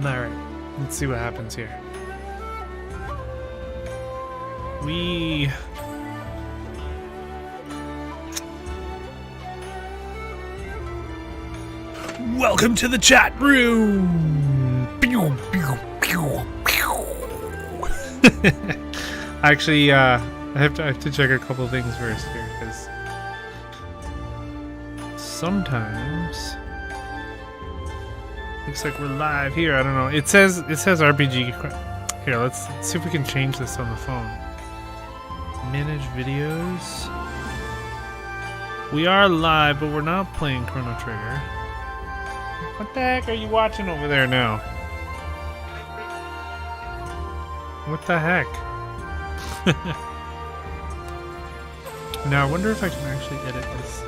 Alright, let's see what happens here. Welcome to the chat room! Pew, pew, pew, pew. Actually, I have to check a couple things first here, because sometimes looks like we're live here. I don't know. It says RPG. Here, let's see if we can change this on the phone. Manage videos. We are live, but we're not playing Chrono Trigger. What the heck are you watching over there now? What the heck? Now, I wonder if I can actually edit this.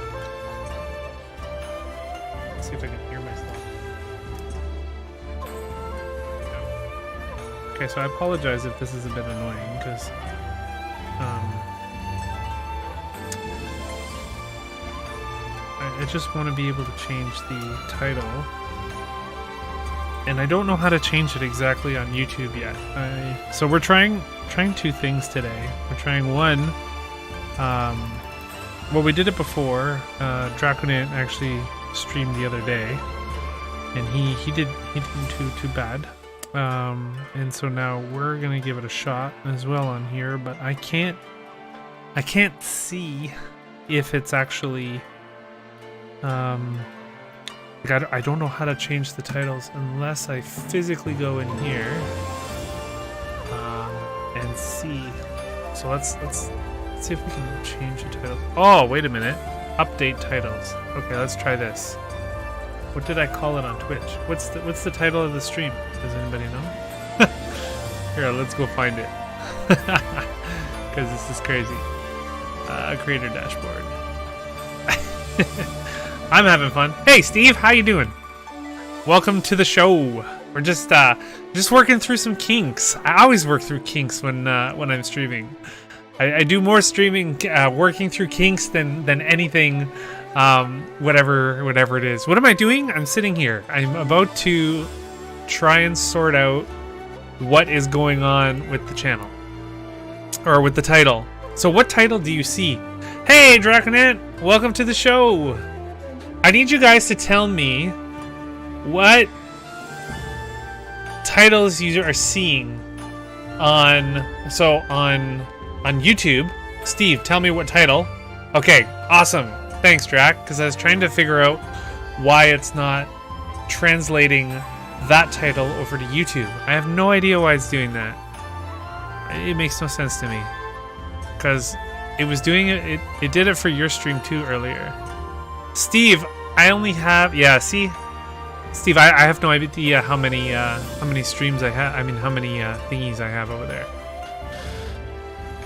Let's see if I can hear myself. Okay, so I apologize if this is a bit annoying, because I just want to be able to change the title, and I don't know how to change it exactly on YouTube yet. So we're trying two things today. We're trying one. Well, we did it before. Draconant actually streamed the other day, and he didn't do too bad. And so now we're gonna give it a shot as well on here, but I can't see if it's actually like I don't know how to change the titles unless I physically go in here and see. So let's see if we can change the title. Oh, wait a minute. Update titles. Okay, let's try this. What did I call it on Twitch? What's the title of the stream? Does anybody know? Here, let's go find it. Because this is crazy. Creator dashboard. I'm having fun. Hey, Steve, how you doing? Welcome to the show. We're just working through some kinks. I always work through kinks when I'm streaming. I do more streaming working through kinks than anything, whatever it is. What am I doing? I'm sitting here. I'm about to try and sort out what is going on with the channel, or with the title. So what title do you see? Hey, Draconant, welcome to the show. I need you guys to tell me what titles you are seeing on YouTube. Steve, tell me what title. Okay, awesome. Thanks, Drac, because I was trying to figure out why it's not translating that title over to YouTube. I have no idea why it's doing that. It makes no sense to me, because it was doing it. It did it for your stream too earlier. Steve, I only have see, Steve, I have no idea how many streams I have. I mean, how many thingies I have over there.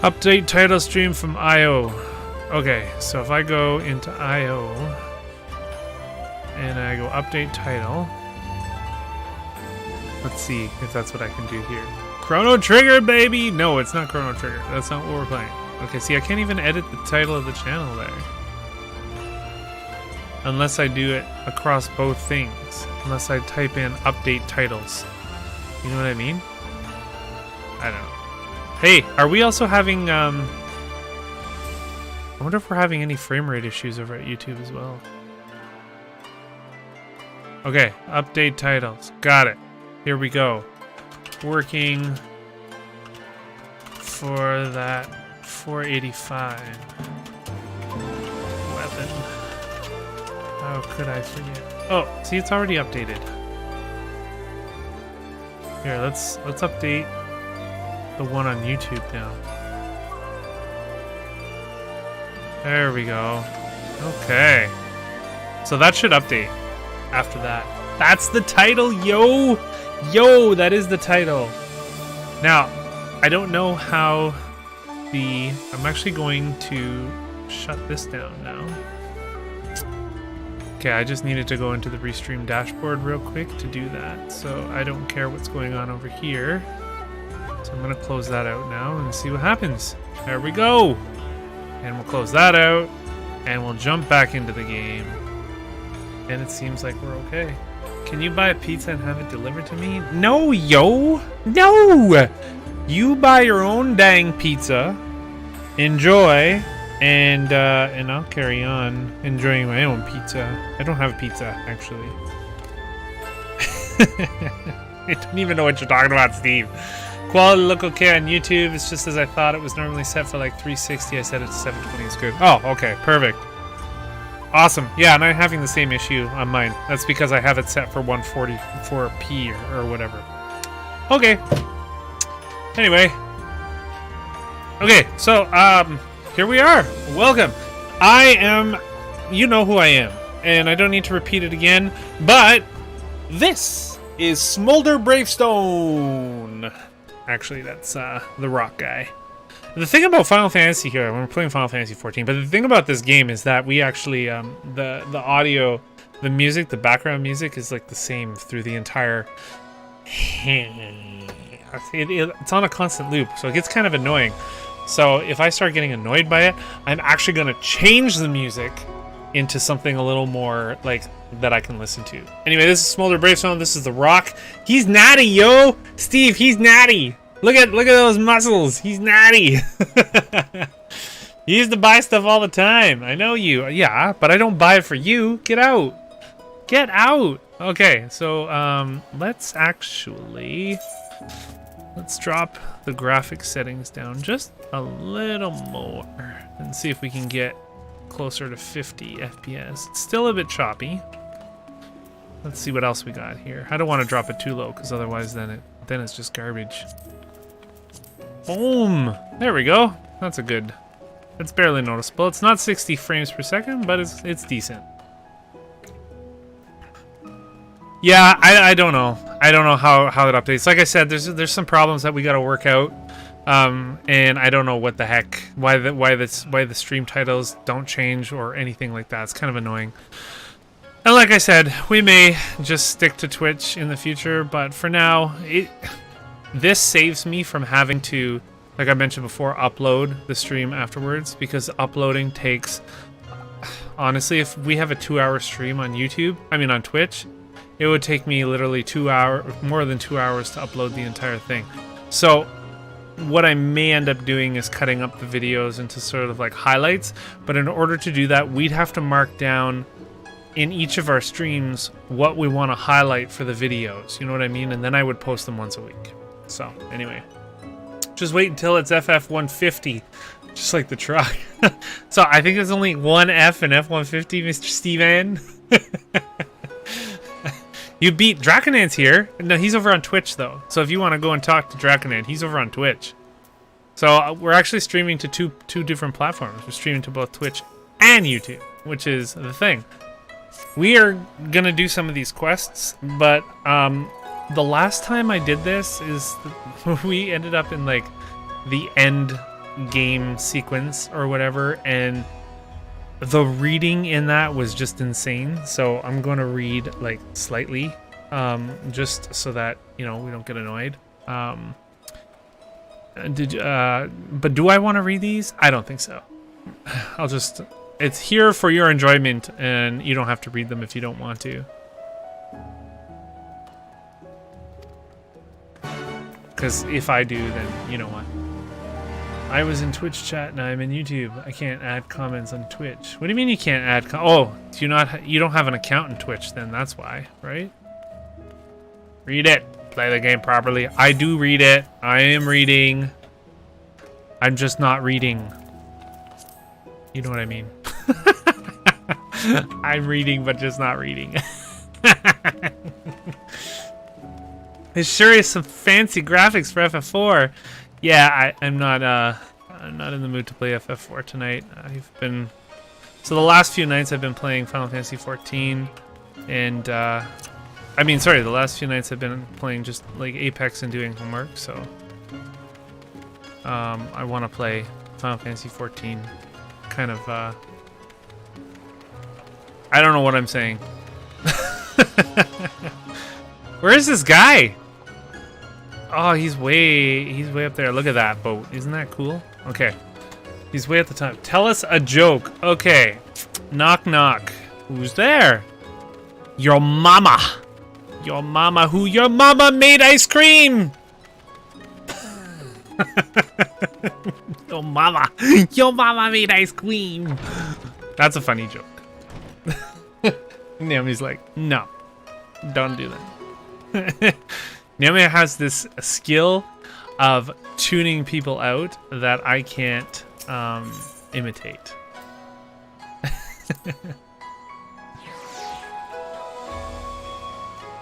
Update title stream from IO. Okay, so if I go into IO and I go update title, let's see if that's what I can do here. Chrono Trigger, baby! No, it's not Chrono Trigger. That's not what we're playing. Okay, see, I can't even edit the title of the channel there. Unless I do it across both things. Unless I type in update titles. You know what I mean? I don't know. Hey, are we also having, I wonder if we're having any frame rate issues over at YouTube as well. Okay, update titles. Got it. Here we go. Working for that 485 weapon. How could I forget? Oh, see, it's already updated. Here, let's update the one on YouTube now. There we go. Okay. So that should update after that. That's the title, yo! Yo, that is the title. Now, I don't know how I'm actually going to shut this down now. Okay, I just needed to go into the Restream dashboard real quick to do that, so I don't care what's going on over here. So I'm going to close that out now and see what happens. There we go! And we'll close that out, and we'll jump back into the game. And it seems like we're okay. Can you buy a pizza and have it delivered to me? No, yo! No! You buy your own dang pizza, enjoy, and I'll carry on enjoying my own pizza. I don't have a pizza, actually. I don't even know what you're talking about, Steve. Quality look okay on YouTube. It's just as I thought. It was normally set for like 360. I set it to 720. It's good. Oh, okay. Perfect. Awesome. Yeah, and I'm having the same issue on mine. That's because I have it set for 144p or whatever. Okay. Anyway. Okay, so, here we are. Welcome. I am... You know who I am. And I don't need to repeat it again. But this is Smolder Bravestone. Actually, that's the rock guy. The thing about Final Fantasy here, when we're playing Final Fantasy 14, but the thing about this game is that we actually, the audio, the music, the background music is like the same through the entire... It's on a constant loop, so it gets kind of annoying. So if I start getting annoyed by it, I'm actually going to change the music into something a little more, like, that I can listen to. Anyway, this is Smolder Bravestone. This is The Rock. He's natty, yo! Steve, he's natty! Look at those muscles. He's natty. He used to buy stuff all the time. I know you. Yeah, but I don't buy it for you. Get out. Get out. Okay, so let's drop the graphic settings down just a little more and see if we can get closer to 50 FPS. It's still a bit choppy. Let's see what else we got here. I don't want to drop it too low because otherwise then it's just garbage. Boom! There we go. That's a good. It's barely noticeable. It's not 60 frames per second, but it's decent. Yeah, I don't know. I don't know how it updates. Like I said, there's some problems that we got to work out, and I don't know what the heck why the stream titles don't change or anything like that. It's kind of annoying. And like I said, we may just stick to Twitch in the future, but for now, this saves me from having to, like I mentioned before, upload the stream afterwards, because uploading takes, honestly, if we have a 2-hour stream on YouTube, on Twitch, it would take me literally more than 2 hours to upload the entire thing. So what I may end up doing is cutting up the videos into sort of like highlights, but in order to do that, we'd have to mark down in each of our streams what we want to highlight for the videos, you know what I mean? And then I would post them once a week. So anyway, just wait until it's FF150, just like the truck. So I think there's only one F in F150, Mr. Steven. You beat Draconant's here. No, he's over on Twitch though. So if you want to go and talk to Draconant, he's over on Twitch. So we're actually streaming to two different platforms. We're streaming to both Twitch and YouTube, which is the thing. We are gonna do some of these quests, but the last time I did this is we ended up in like the end game sequence or whatever, and the reading in that was just insane. So I'm going to read like slightly, just so that, you know, we don't get annoyed. But do I want to read these? I don't think so. It's here for your enjoyment, and you don't have to read them if you don't want to. Because if I do, then you know what? I was in Twitch chat, now I'm in YouTube. I can't add comments on Twitch. What do you mean you can't add you don't have an account in Twitch, then that's why, right? Read it. Play the game properly. I do read it. I am reading. I'm just not reading. You know what I mean? I'm reading, but just not reading. It sure is some fancy graphics for FF4. Yeah, I'm not in the mood to play FF4 tonight. So the last few nights I've been playing Final Fantasy 14, and the last few nights I've been playing just like Apex and doing homework. So I want to play Final Fantasy 14. Kind of I don't know what I'm saying. Where is this guy? Oh, he's way up there. Look at that boat. Isn't that cool? Okay. He's way at the top. Tell us a joke. Okay. Knock knock. Who's there? Your mama. Your mama who? Your mama made ice cream! Your mama made ice cream! That's a funny joke. Naomi's like, no, don't do that. Naomi has this skill of tuning people out that I can't imitate.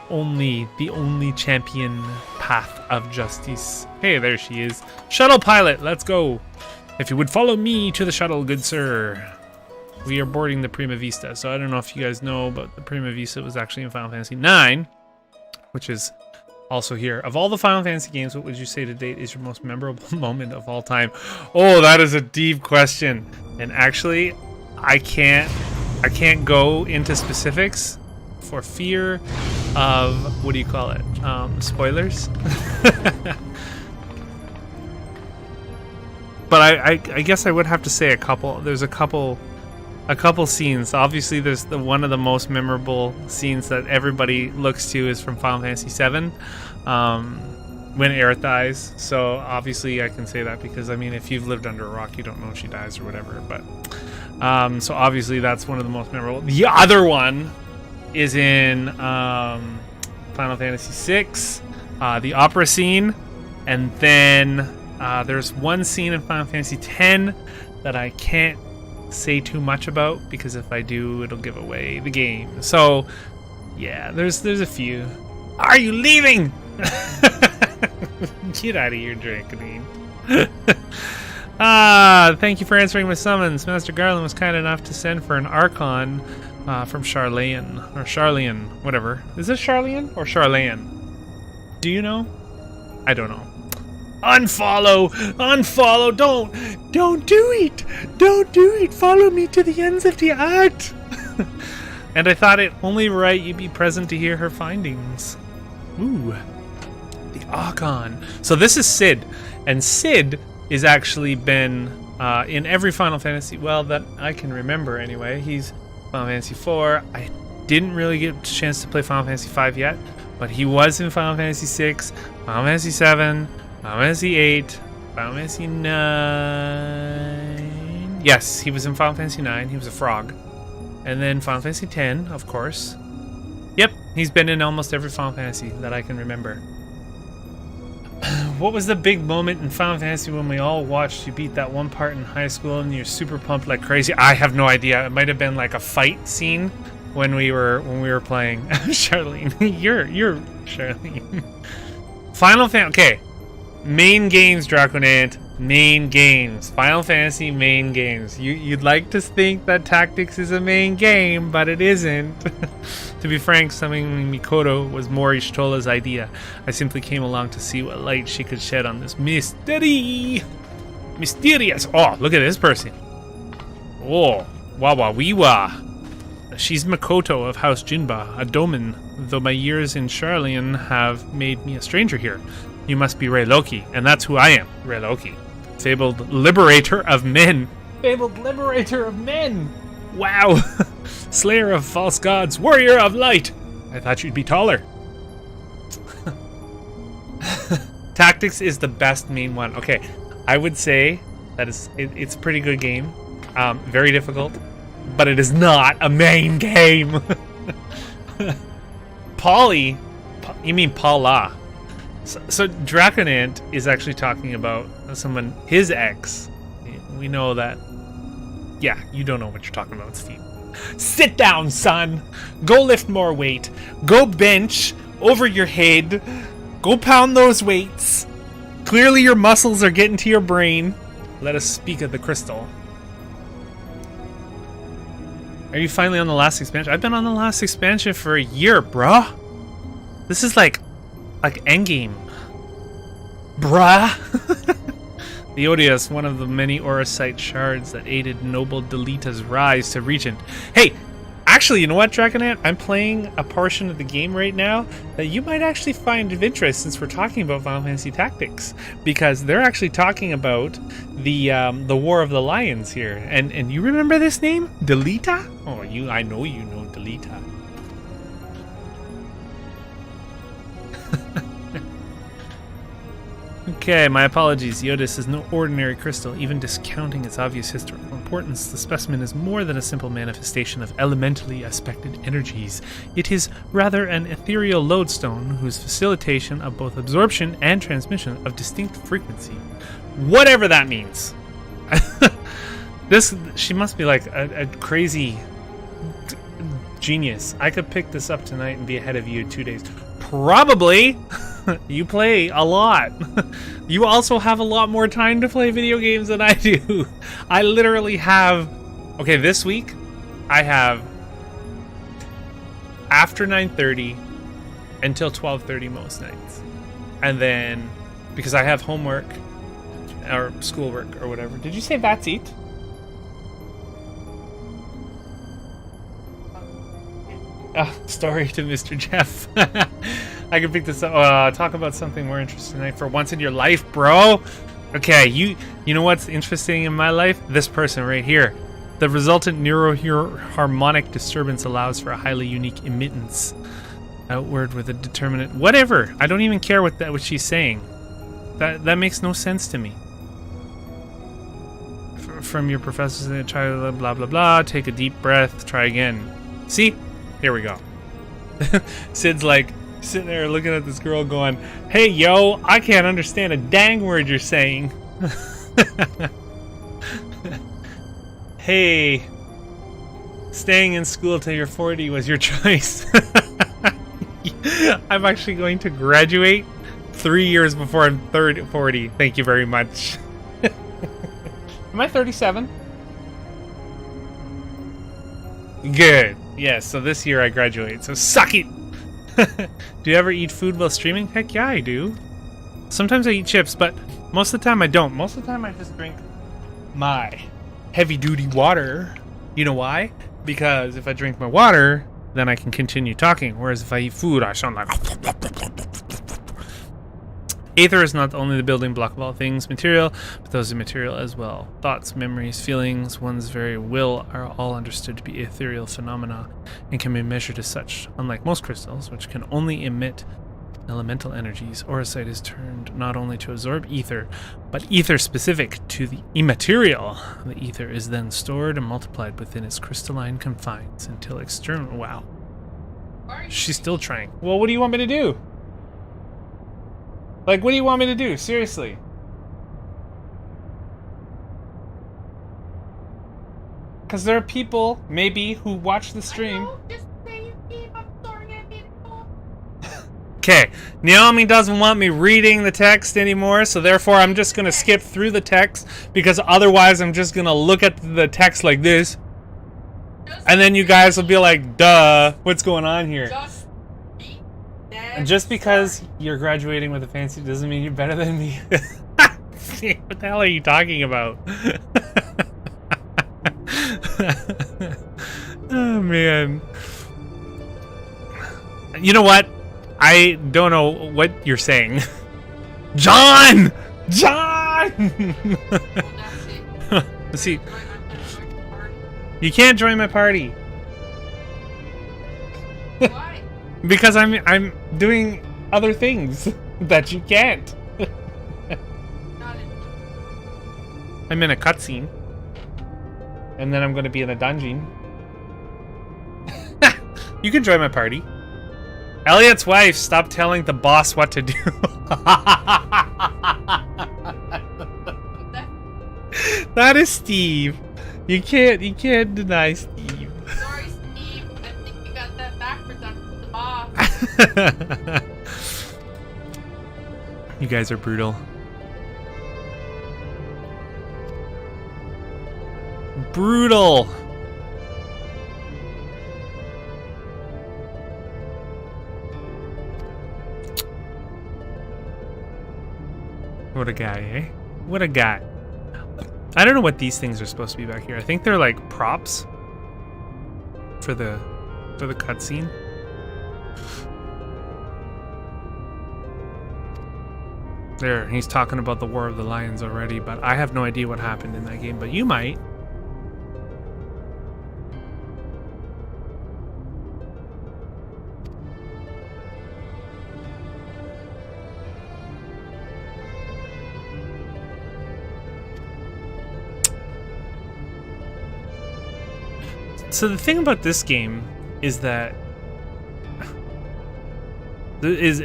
The only champion path of justice. Hey, there she is. Shuttle pilot, let's go. If you would follow me to the shuttle, good sir. We are boarding the Prima Vista. So I don't know if you guys know, but the Prima Vista was actually in Final Fantasy IX, which is also here. Of all the Final Fantasy games, what would you say to date is your most memorable moment of all time? Oh, that is a deep question. And actually, I can't go into specifics for fear of, what do you call it? Spoilers? But I guess I would have to say a couple. There's a couple scenes. Obviously, there's one of the most memorable scenes that everybody looks to is from Final Fantasy VII, when Aerith dies. So obviously, I can say that because I mean, if you've lived under a rock, you don't know if she dies or whatever. But so obviously, that's one of the most memorable. The other one is in Final Fantasy VI, the opera scene, and then there's one scene in Final Fantasy X that I can't say too much about because if I do, it'll give away the game. So yeah, there's a few. Are you leaving? Get out of here, Draconine. Thank you for answering my summons. Master Garland was kind enough to send for an Archon from Charlene, or Charlene, whatever. Is this Charlene or Charlene? Do you know? I don't know. Unfollow! Unfollow! Don't do it! Don't do it! Follow me to the ends of the earth! And I thought it only right you be present to hear her findings. Ooh. The Archon. So this is Cid. And Cid is actually been in every Final Fantasy, well, that I can remember anyway. He's Final Fantasy IV. I didn't really get a chance to play Final Fantasy V yet, but he was in Final Fantasy VI, Final Fantasy VII, Final Fantasy VIII, Final Fantasy IX. Yes, he was in Final Fantasy IX. He was a frog. And then Final Fantasy X, of course. Yep, he's been in almost every Final Fantasy that I can remember. What was the big moment in Final Fantasy when we all watched you beat that one part in high school and you're super pumped like crazy? I have no idea. It might have been like a fight scene when we were playing. Charlene, you're Charlene. Final Fantasy. Okay, main games, Draconant. Main games. Final Fantasy main games. You'd like to think that Tactics is a main game, but it isn't. To be frank, summoning Mikoto was Mori Shitola's idea. I simply came along to see what light she could shed on this mystery. Mysterious. Oh, look at this person. Oh, Wawa-wiwa. She's Mikoto of House Jinba, a domin, though my years in Charlian have made me a stranger here. You must be Rei Loki, and that's who I am, Rei Loki. Fabled liberator of men. Fabled liberator of men! Wow! Slayer of false gods, warrior of light! I thought you'd be taller. Tactics is the best main one. Okay, I would say that it's a pretty good game. Very difficult, but it is not a main game. Polly, you mean Paula? So Draconant is actually talking about someone, his ex. We know that. Yeah, you don't know what you're talking about, Steve. Sit down, son. Go lift more weight. Go bench over your head. Go pound those weights. Clearly your muscles are getting to your brain. Let us speak of the crystal. Are you finally on the last expansion? I've been on the last expansion for a year, bruh. This is like endgame. Bruh. The Odious, one of the many Auracite shards that aided Noble Delita's rise to Regent. Hey, actually, you know what, Draconant? I'm playing a portion of the game right now that you might actually find of interest since we're talking about Final Fantasy Tactics, because they're actually talking about the War of the Lions here. And you remember this name? Delita? Oh, I know you know Delita. Okay, my apologies. Yodis is no ordinary crystal. Even discounting its obvious historical importance, the specimen is more than a simple manifestation of elementally aspected energies. It is rather an ethereal lodestone whose facilitation of both absorption and transmission of distinct frequency. Whatever that means. She must be like a crazy genius. I could pick this up tonight and be ahead of you in 2 days. Probably. You play a lot. You also have a lot more time to play video games than I do. I literally have... Okay, this week, I have after 9:30 until 12:30 most nights. And then, because I have homework or schoolwork or whatever. Did you say that's it? Story to Mr. Jeff. I can pick this up. Talk about something more interesting tonight for once in your life, bro. Okay, you know what's interesting in my life? This person right here. The resultant neuroharmonic disturbance allows for a highly unique emittance outward with a determinate whatever. I don't even care what she's saying. That makes no sense to me. From your professors, try blah blah blah. Take a deep breath. Try again. See? Here we go. Sid's like sitting there looking at this girl going, "Hey, yo, I can't understand a dang word you're saying." Hey, staying in school till you're 40 was your choice. I'm actually going to graduate 3 years before I'm 40. Thank you very much. Am I 37? Good. Yes, so this year I graduate, so suck it! Do you ever eat food while streaming? Heck yeah, I do. Sometimes I eat chips, but most of the time I don't. Most of the time I just drink my heavy-duty water. You know why? Because if I drink my water, then I can continue talking, whereas if I eat food, I sound like... Aether is not only the building block of all things material, but those immaterial as well. Thoughts, memories, feelings, one's very will are all understood to be ethereal phenomena and can be measured as such. Unlike most crystals, which can only emit elemental energies, Auracite is turned not only to absorb ether, but ether specific to the immaterial. The ether is then stored and multiplied within its crystalline confines until external... Wow. She's still trying. Well, what do you want me to do? Like, what do you want me to do? Seriously. Because there are people, maybe, who watch the stream. Okay, Naomi doesn't want me reading the text anymore, so therefore I'm just going to skip through the text, because otherwise I'm just going to look at the text like this. And then you guys will be like, duh, what's going on here? And just because you're graduating with a fancy doesn't mean you're better than me. What the hell are you talking about? Oh, man. You know what? I don't know what you're saying. John! John! See, you can't join my party. Why? Because I'm doing other things that you can't. I'm in a cutscene. And then I'm going to be in a dungeon. You can join my party. Elliot's wife, stop telling the boss what to do. That is Steve. You can't deny Steve. Sorry, Steve. I think you got that backwards on the boss. You guys are brutal. Brutal. What a guy, eh? What a guy. I don't know what these things are supposed to be back here. I think they're like props for the cutscene. There, he's talking about the War of the Lions already, but I have no idea what happened in that game, but you might. So the thing about this game is that there's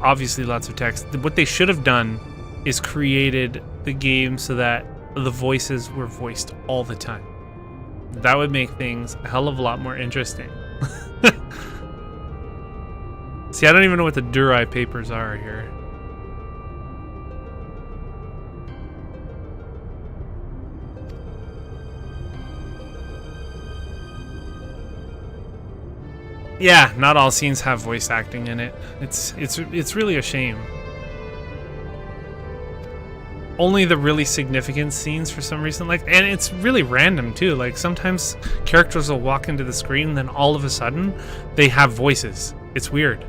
obviously lots of text. What they should have done is created the game so that the voices were voiced all the time. That would make things a hell of a lot more interesting. See, I don't even know what the Durai papers are here. Yeah, not all scenes have voice acting in it. It's really a shame. Only the really significant scenes for some reason, like, and it's really random too. Like sometimes characters will walk into the screen and then all of a sudden they have voices. It's weird.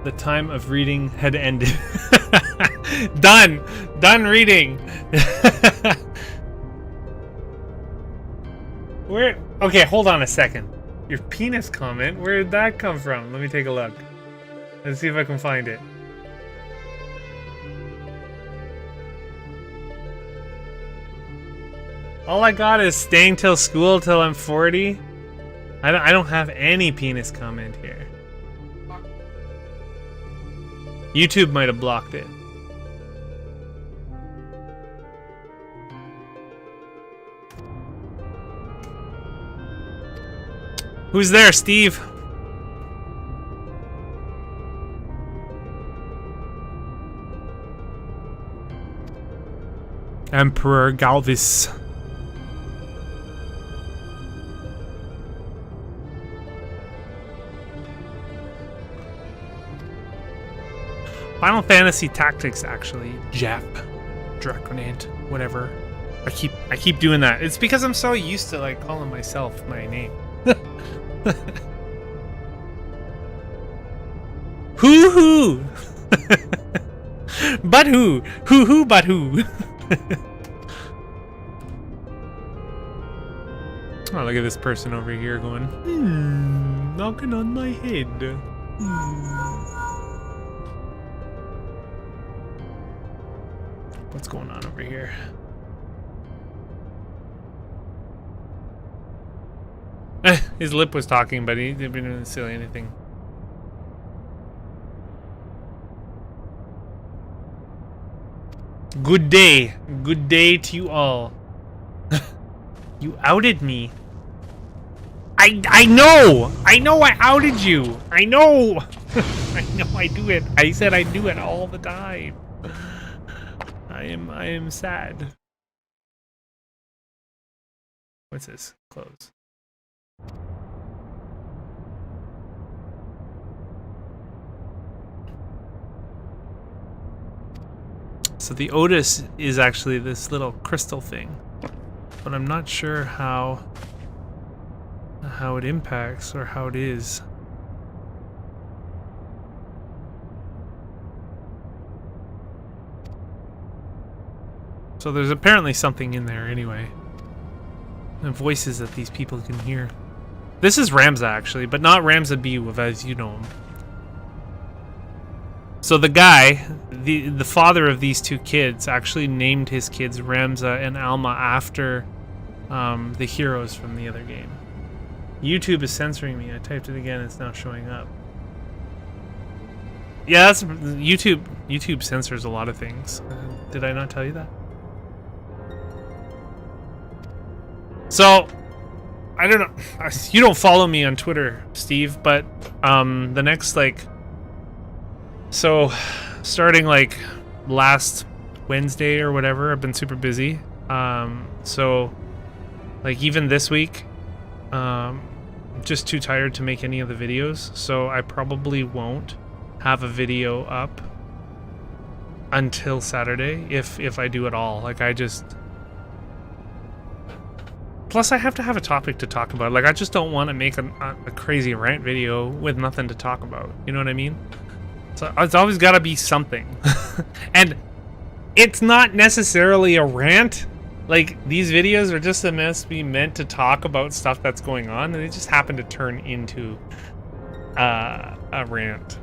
The time of reading had ended. Done reading. Where? Okay, hold on a second. Your penis comment, where did that come from? Let me take a look. Let's see if I can find it. All I got is staying till school till I'm 40. I don't have any penis comment here. YouTube might have blocked it. Who's there, Steve? Emperor Galvis. Final Fantasy Tactics, actually. Jap. Draconant. Whatever. I keep doing that. It's because I'm so used to like calling myself my name. Hoo-hoo! But who? Hoo-hoo but who? Oh, look at this person over here going, knocking on my head. What's going on over here? His lip was talking, but he didn't say anything. Good day. Good day to you all. You outed me. I know! I know I outed you! I know! I know I do it. I said I do it all the time. I am sad. What's this? Close. So the Otis is actually this little crystal thing, but I'm not sure how it impacts or how it is. So there's apparently something in there anyway. And voices that these people can hear. This is Ramza actually, but not Ramza Biuv as you know him. So the guy, the father of these two kids, actually named his kids Ramza and Alma after the heroes from the other game. YouTube is censoring me. I typed it again. It's now showing up. Yeah, that's YouTube. YouTube censors a lot of things. Did I not tell you that? So, I don't know. You don't follow me on Twitter, Steve, but the next so starting like last Wednesday or whatever, I've been super busy. So like even this week, just too tired to make any of the videos, so I probably won't have a video up until Saturday if I do at all. Like plus I have to have a topic to talk about. Like I just don't want to make a crazy rant video with nothing to talk about. You know what I mean? So it's always got to be something. And it's not necessarily a rant. Like, these videos are just supposed to be meant to talk about stuff that's going on, and they just happen to turn into a rant.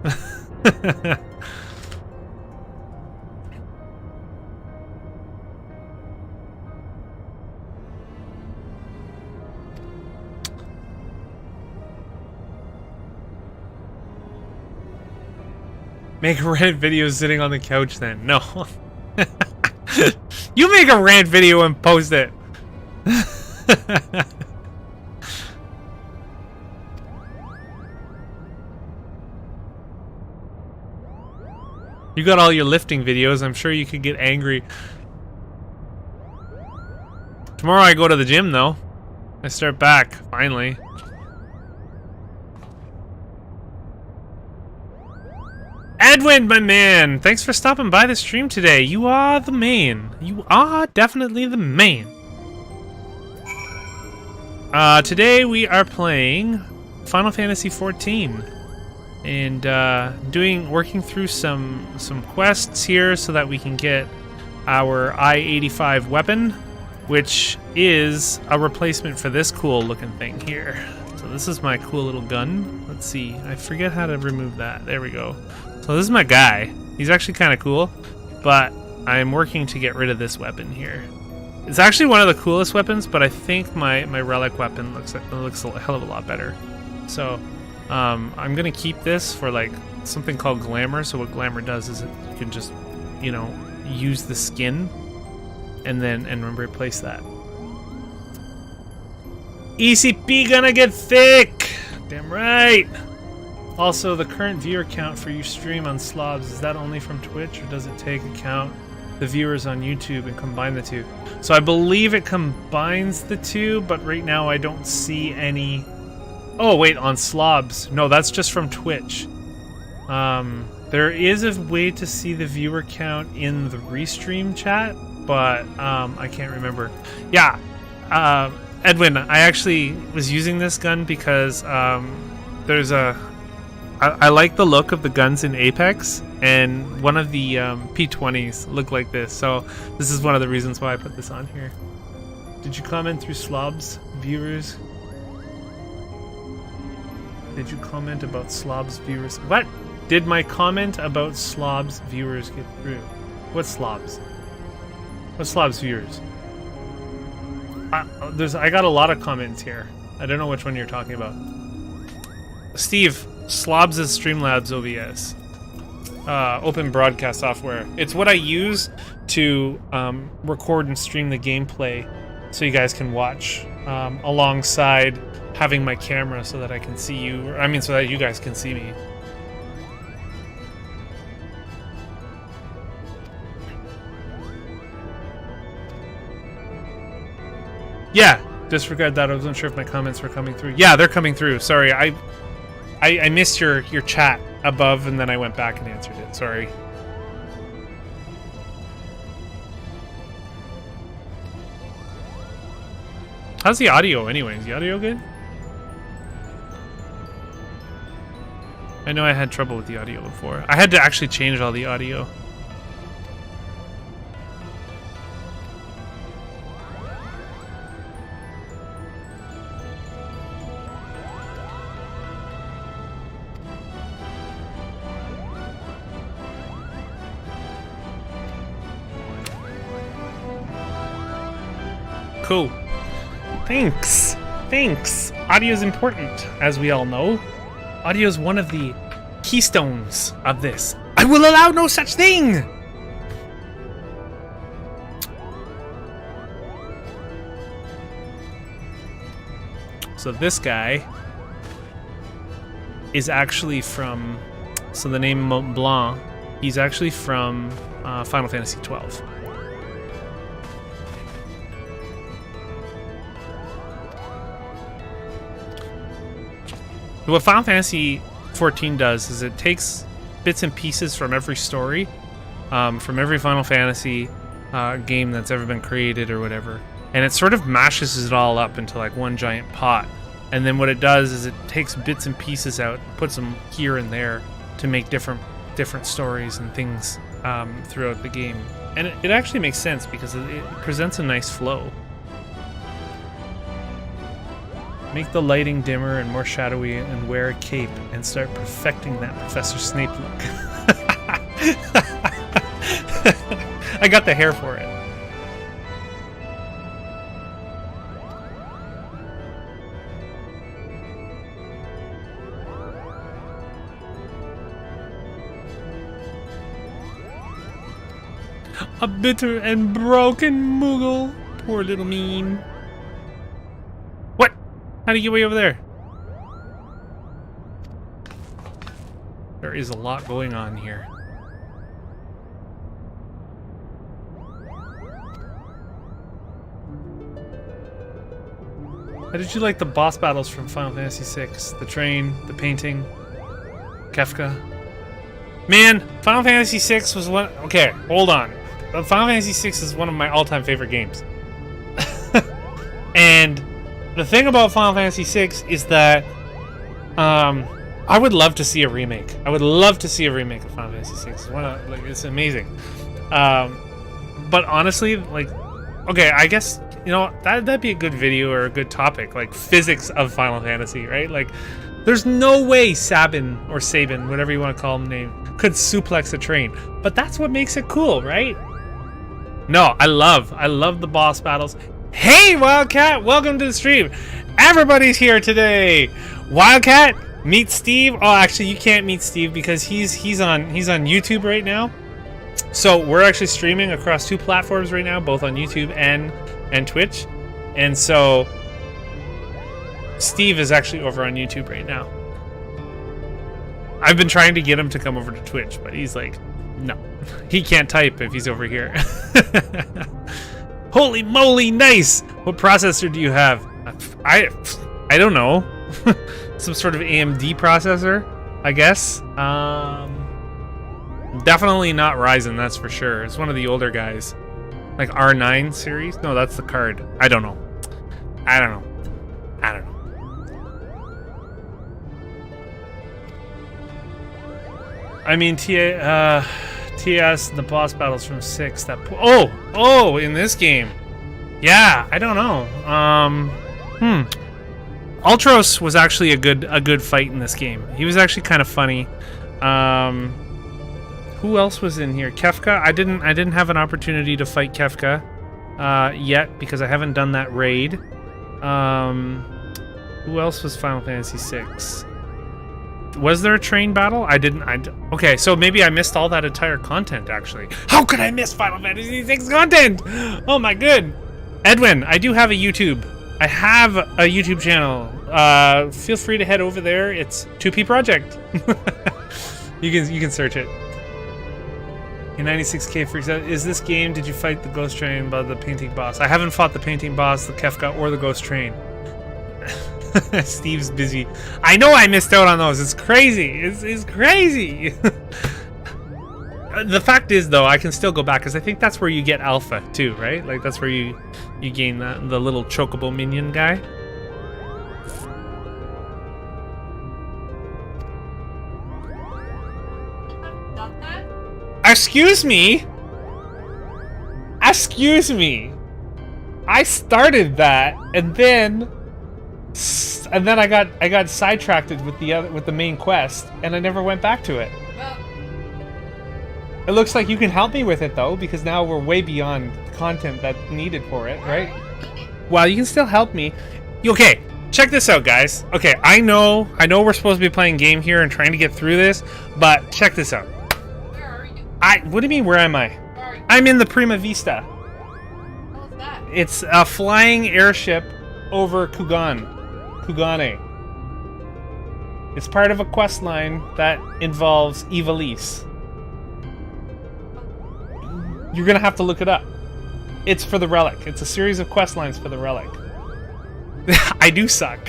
Make a rant video sitting on the couch then. No. You make a rant video and post it. You got all your lifting videos. I'm sure you could get angry. Tomorrow I go to the gym though. I start back, finally. Edwin, my man! Thanks for stopping by the stream today. You are the man. You are definitely the man. Today we are playing Final Fantasy XIV. And working through some quests here so that we can get our I485 weapon, which is a replacement for this cool looking thing here. So this is my cool little gun. Let's see, I forget how to remove that. There we go. So this is my guy. He's actually kind of cool, but I'm working to get rid of this weapon here. It's actually one of the coolest weapons, but I think my relic weapon looks a hell of a lot better. So I'm gonna keep this for like something called glamour. So what glamour does is you can just, you know, use the skin and replace that. ECP gonna get thick. Damn right. Also, the current viewer count for your stream on Slobs, is that only from Twitch, or does it take account the viewers on YouTube and combine the two? So I believe it combines the two, but right now I don't see any. Oh wait, on Slobs. No, that's just from Twitch. There is a way to see the viewer count in the restream chat, but I can't remember. Yeah, Edwin, I actually was using this gun because there's a. I like the look of the guns in Apex, and one of the P20s look like this, so this is one of the reasons why I put this on here. Did you comment through Slobs, viewers? Did you comment about Slobs viewers? What? Did my comment about Slobs viewers get through? What Slobs? What Slobs viewers? I got a lot of comments here. I don't know which one you're talking about. Steve, Slobs is Streamlabs OBS. Open broadcast software. It's what I use to record and stream the gameplay so you guys can watch alongside having my camera so that I can see you. I mean, so that you guys can see me. Yeah, disregard that. I wasn't sure if my comments were coming through. Yeah, they're coming through. Sorry, I missed your chat above, and then I went back and answered it. Sorry. How's the audio anyways? The audio good? I know I had trouble with the audio before. I had to actually change all the audio. Cool. Thanks. Thanks. Audio is important, as we all know. Audio is one of the keystones of this. I will allow no such thing! So this guy is actually from... So the name Mont Blanc, he's actually from Final Fantasy XII. What Final Fantasy XIV does is it takes bits and pieces from every story, from every Final Fantasy game that's ever been created or whatever, and it sort of mashes it all up into like one giant pot. And then what it does is it takes bits and pieces out, puts them here and there to make different different stories and things throughout the game. And it actually makes sense because it presents a nice flow. Make the lighting dimmer and more shadowy and wear a cape and start perfecting that Professor Snape look. I got the hair for it. A bitter and broken Moogle. Poor little meme. What? How do you get way over there? There is a lot going on here. How did you like the boss battles from Final Fantasy VI? The train, the painting, Kefka? Man, Final Fantasy VI was one... Okay, hold on. Final Fantasy VI is one of my all-time favorite games. And the thing about Final Fantasy VI is that I would love to see a remake. I would love to see a remake of Final Fantasy VI. It's amazing. But honestly, like, okay, I guess, you know, that'd be a good video or a good topic, like physics of Final Fantasy, right? Like, there's no way Sabin, or Sabin, whatever you want to call him name, could suplex a train. But that's what makes it cool, right? No, I love the boss battles. Hey, Wildcat, welcome to the stream. Everybody's here today. Wildcat, meet Steve. Oh, actually, you can't meet Steve because he's on YouTube right now. So we're actually streaming across 2 platforms right now, both on YouTube and Twitch. And so Steve is actually over on YouTube right now. I've been trying to get him to come over to Twitch, but he's like, no. He can't type if he's over here. Holy moly, nice! What processor do you have? I don't know. Some sort of AMD processor, I guess. Definitely not Ryzen, that's for sure. It's one of the older guys. Like R9 series? No, that's the card. I don't know. I mean, TS, the boss battles from 6. That oh, in this game, yeah, I don't know. Ultros was actually a good fight in this game. He was actually kind of funny. Who else was in here? Kefka. I didn't have an opportunity to fight Kefka yet because I haven't done that raid. Who else was Final Fantasy VI? Was there a train battle? Okay, so maybe I missed all that entire content, actually. How could I miss Final Fantasy VI content? Oh my good. Edwin, I do have a YouTube. I have a YouTube channel. Feel free to head over there. It's 2P Project. You can search it. Your 96K freaks out. Is this game, did you fight the Ghost Train by the painting boss? I haven't fought the painting boss, the Kefka, or the Ghost Train. Steve's busy. I know I missed out on those. It's crazy. It's crazy. The fact is, though, I can still go back because I think that's where you get alpha too, right? Like that's where you gain the little chocobo minion guy. Excuse me. Excuse me. I started that, and then I got sidetracked with the main quest, and I never went back to it. Well, it looks like you can help me with it though, because now we're way beyond the content that's needed for it, right? Well, you can still help me. Okay, check this out, guys. Okay, I know we're supposed to be playing game here and trying to get through this, but check this out. where are you? What do you mean? Where am I? Where are you? I'm in the Prima Vista. What was that? It's a flying airship over Kugane. It's part of a quest line that involves Ivalice. You're gonna have to look it up. It's for the relic. It's a series of quest lines for the relic. I do suck.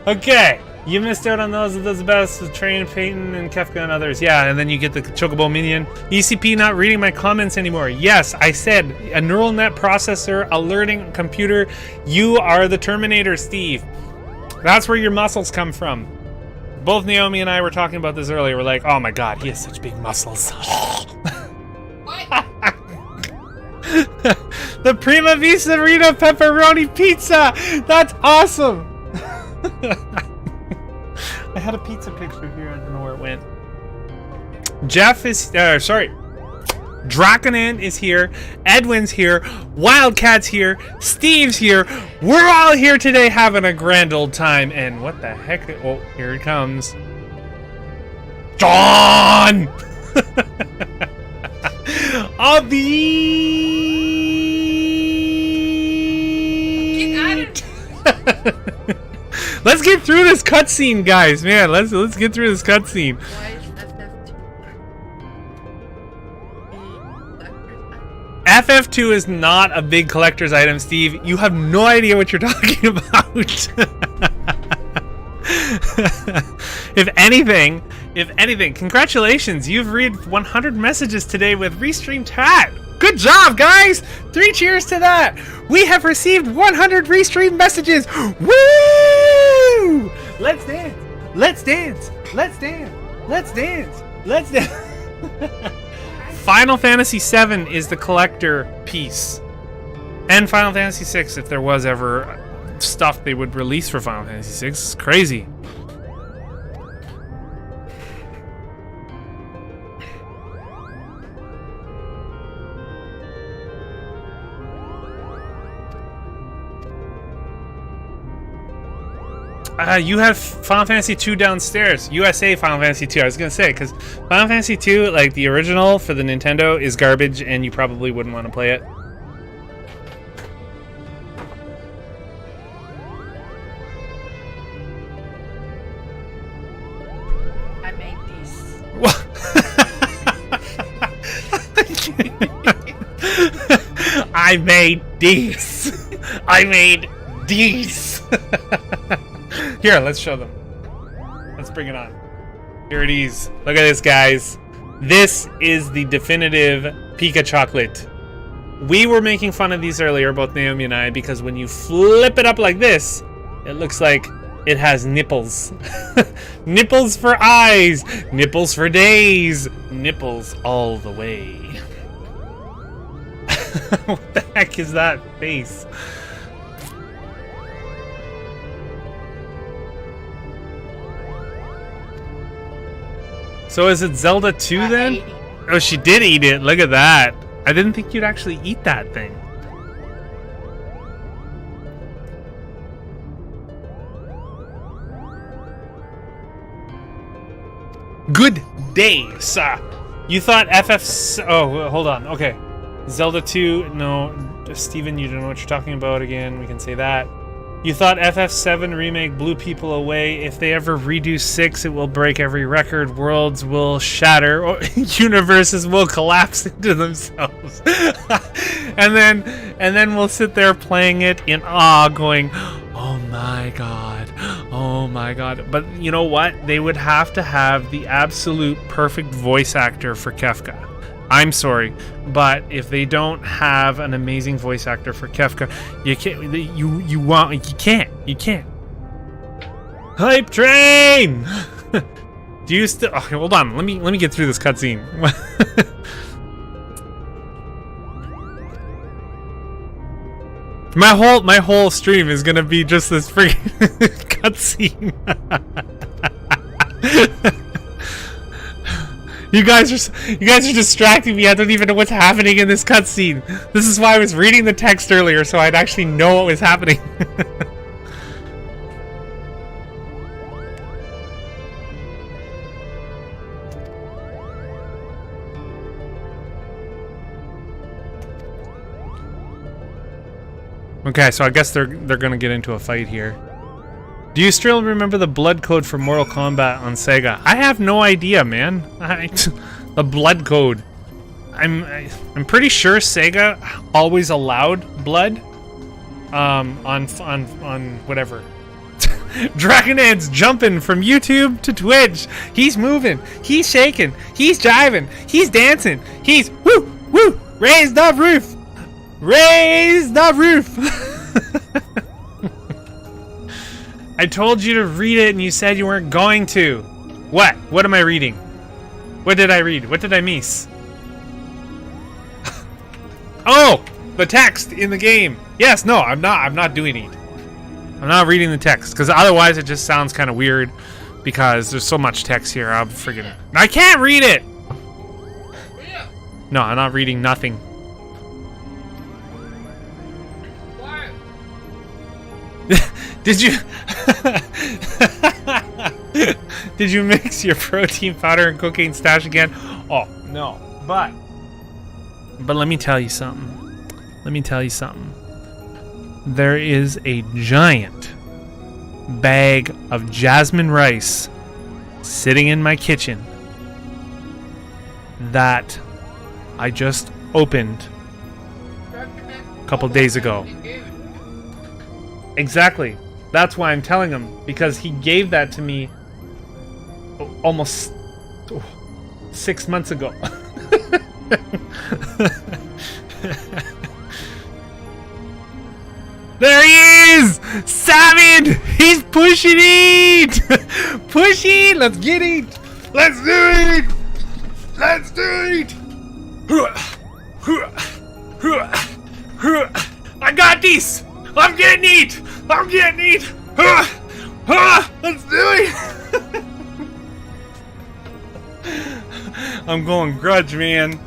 Okay, you missed out on those. Those best with Train, Peyton, and Kefka and others. Yeah, and then you get the Chocobo Minion. ECP not reading my comments anymore. Yes, I said a neural net processor, a learning computer. You are the Terminator, Steve. That's where your muscles come from. Both Naomi and I were talking about this earlier. We're like, oh my god, he has such big muscles. What? The Prima Vista Reno Pepperoni Pizza! That's awesome! I had a pizza picture here, I don't know where it went. Jeff is, sorry. Draconan is here, Edwin's here, Wildcat's here, Steve's here. We're all here today having a grand old time. And what the heck? Oh, here it comes. John! Get out of Let's get through this cutscene, guys. Man, let's get through this cutscene. Why is FF2 is not a big collector's item, Steve. You have no idea what you're talking about. If anything, congratulations. You've read 100 messages today with Restream Chat. Good job, guys. 3 cheers to that. We have received 100 Restream messages. Woo! Let's dance. Let's dance. Let's dance. Let's dance. Let's dance. Final Fantasy VII is the collector piece. And Final Fantasy VI, if there was ever stuff they would release for Final Fantasy VI. It's crazy. You have Final Fantasy 2 downstairs. USA Final Fantasy 2. I was gonna say, because Final Fantasy 2, like the original for the Nintendo, is garbage, and you probably wouldn't want to play it. I made these. I made these. I made these. Here, let's show them. Let's bring it on. Here it is. Look at this, guys. This is the definitive Pika chocolate. We were making fun of these earlier, both Naomi and I, because when you flip it up like this, it looks like it has nipples. Nipples for eyes. Nipples for days. Nipples all the way. What the heck is that face? So is it Zelda 2 then? Oh, she did eat it. Look at that. I didn't think you'd actually eat that thing. Good day, sir. You thought FF... Oh, hold on. Okay. Zelda 2... No. Steven, you don't know what you're talking about again. We can say that. You thought FF7 remake blew people away. If they ever redo 6, it will break every record. Worlds will shatter. Or universes will collapse into themselves. and then we'll sit there playing it in awe, going, "Oh my god. Oh my god." But you know what? They would have to have the absolute perfect voice actor for Kefka. I'm sorry, but if they don't have an amazing voice actor for Kefka, you can't. You can't. Hype train. Do you still? Okay, hold on. Let me get through this cutscene. My whole stream is gonna be just this freaking cutscene. You guys are distracting me. I don't even know what's happening in this cutscene. This is why I was reading the text earlier, so I'd actually know what was happening. Okay, so I guess they're gonna get into a fight here. Do you still remember the blood code for Mortal Kombat on Sega? I have no idea, man. The blood code. I'm pretty sure Sega always allowed blood. On whatever. Dragonhead's jumping from YouTube to Twitch. He's moving. He's shaking. He's jiving. He's dancing. He's woo. Raise the roof. Raise the roof. I told you to read it and you said you weren't going to. What? What am I reading? What did I read? What did I miss? Oh! The text in the game. Yes, no, I'm not doing it. I'm not reading the text, because otherwise it just sounds kind of weird, because there's so much text here. I'm freaking... I can't read it! No, I'm not reading nothing. Why? Did you... Did you mix your protein powder and cocaine stash again? Oh, no. But let me tell you something. Let me tell you something. There is a giant bag of jasmine rice sitting in my kitchen that I just opened a couple days ago. Exactly. That's why I'm telling him, because he gave that to me almost 6 months ago. There he is! Salmon! He's pushing it! Push it! Let's get it! Let's do it! Let's do it! I got this! I'm getting it! I'm getting it! Let's do it! I'm going grudge, man.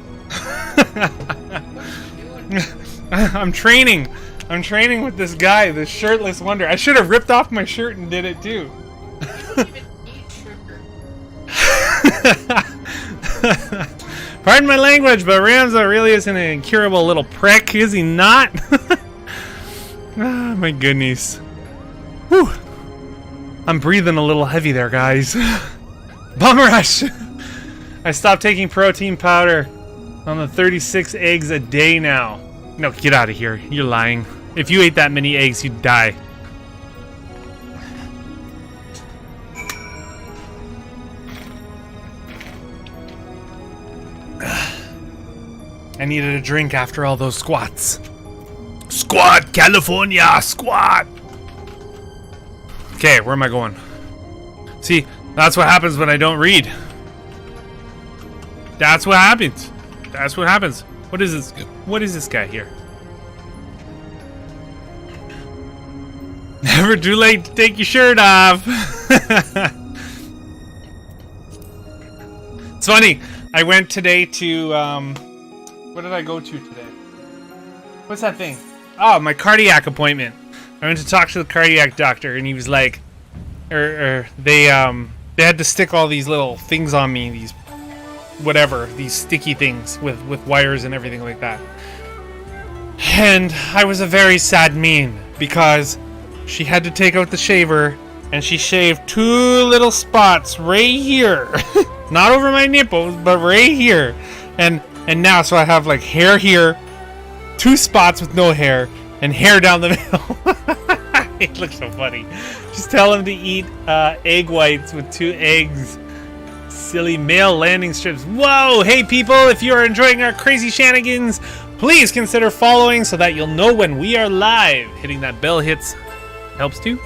I'm training. I'm training with this guy, this shirtless wonder. I should have ripped off my shirt and did it too. Pardon my language, but Ramza really is an incurable little prick, is he not? Oh, my goodness. Whew. I'm breathing a little heavy there, guys. Bum rush! I stopped taking protein powder on the 36 eggs a day now. No, get out of here. You're lying. If you ate that many eggs, you'd die. I needed a drink after all those squats. Squat, California, squat! Okay, where am I going? See, that's what happens when I don't read. That's what happens. That's what happens. What is this? What is this guy here? Never too late to take your shirt off. It's funny. I went today to what did I go to today? What's that thing? Oh, my cardiac appointment. I went to talk to the cardiac doctor, and he was like, they had to stick all these little things on me, these whatever, these sticky things with wires and everything like that. And I was a very sad meme because she had to take out the shaver and she shaved 2 little spots right here. Not over my nipples, but right here. And now so I have like hair here, 2 spots with no hair, and hair down the middle. It looks so funny. Just tell him to eat egg whites with 2 eggs. Silly male landing strips. Whoa! Hey people, if you are enjoying our crazy shenanigans, please consider following so that you'll know when we are live. Hitting that bell helps too.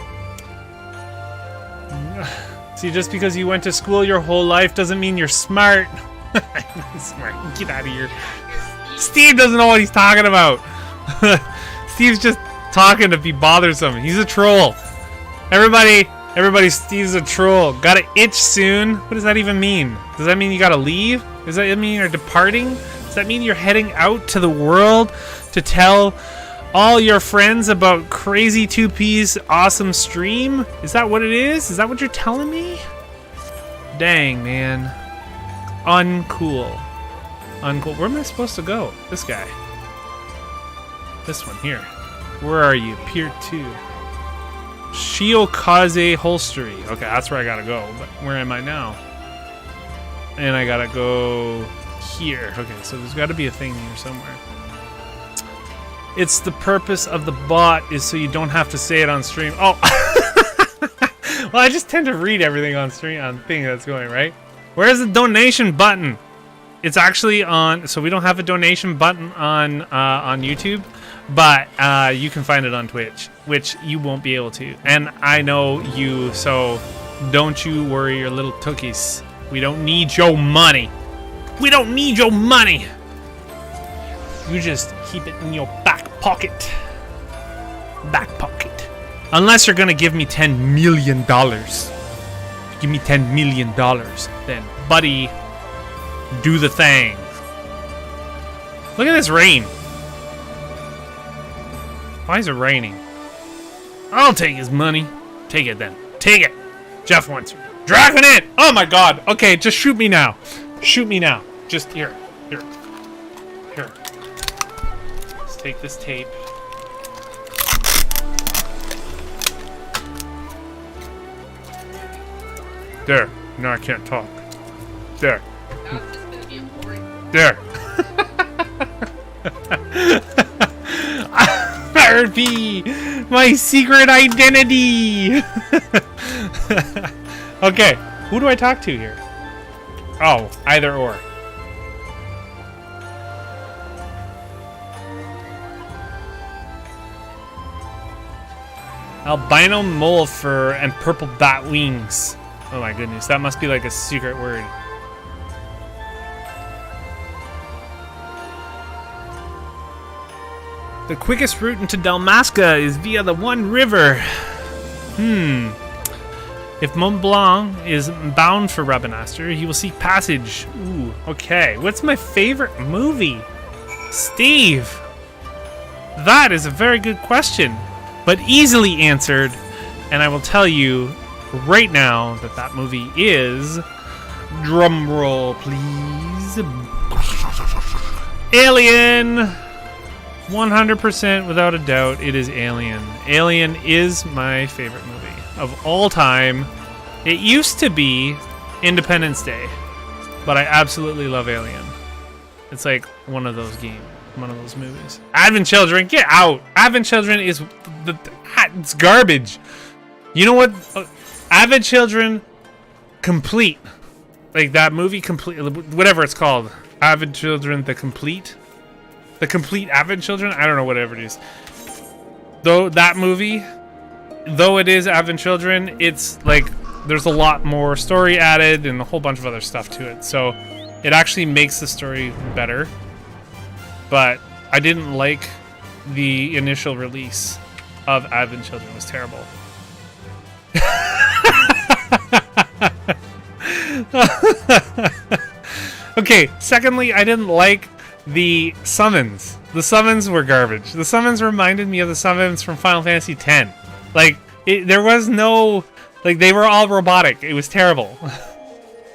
See, just because you went to school your whole life doesn't mean you're smart. Smart. Get out of here. Steve doesn't know what he's talking about. Steve's just talking to be bothersome. He's a troll. Everybody, Steve's a troll. Got an itch soon. What does that even mean? Does that mean you gotta leave? Does that mean you're departing? Does that mean you're heading out to the world to tell all your friends about crazy 2P's awesome stream? Is that what it is? Is that what you're telling me? Dang, man. Uncool. Uncool. Where am I supposed to go? This guy. This one here. Where are you? Pier 2. Shiokaze Holstery. Okay, that's where I gotta go. But where am I now? And I gotta go here. Okay, so there's gotta be a thing here somewhere. It's the purpose of the bot is so you don't have to say it on stream. Oh! Well, I just tend to read everything on stream, on thing that's going, right? Where's the donation button? It's actually on, so we don't have a donation button on YouTube. But you can find it on Twitch, which you won't be able to. And I know you, so don't you worry your little tookies. We don't need your money. We don't need your money. You just keep it in your back pocket. Back pocket. Unless you're gonna give me $10 million. Give me $10 million, then buddy, do the thing. Look at this rain. Why is it raining? I'll take his money. Take it then. Take it. Jeff wants it. Dragon it! Oh my god. Okay, just shoot me now. Shoot me now. Just here. Here. Here. Let's take this tape. There. No, I can't talk. There. Now it's just gonna be a boring. There. RP! My secret identity! Okay, who do I talk to here? Oh, either or. Albino mole fur and purple bat wings. Oh my goodness, that must be like a secret word. The quickest route into Dalmasca is via the One River. If Mont Blanc is bound for Rabanastre, he will seek passage. Ooh, okay. What's my favorite movie? Steve! That is a very good question, but easily answered. And I will tell you right now that that movie is... Drumroll, please. Alien! 100% without a doubt, it is Alien. Alien is my favorite movie of all time. It used to be Independence Day, but I absolutely love Alien. It's like one of those movies. Advent Children, get out! Advent Children is it's garbage. You know what? Advent Children complete, like that movie complete, whatever it's called. Advent Children the complete. The complete Advent Children? I don't know, whatever it is. Though that movie, though it is Advent Children, it's like there's a lot more story added and a whole bunch of other stuff to it. So it actually makes the story better. But I didn't like the initial release of Advent Children. It was terrible. Okay, secondly, I didn't like the summons. The summons were garbage. The summons reminded me of the summons from Final Fantasy X. Like, there was no... Like, they were all robotic. It was terrible.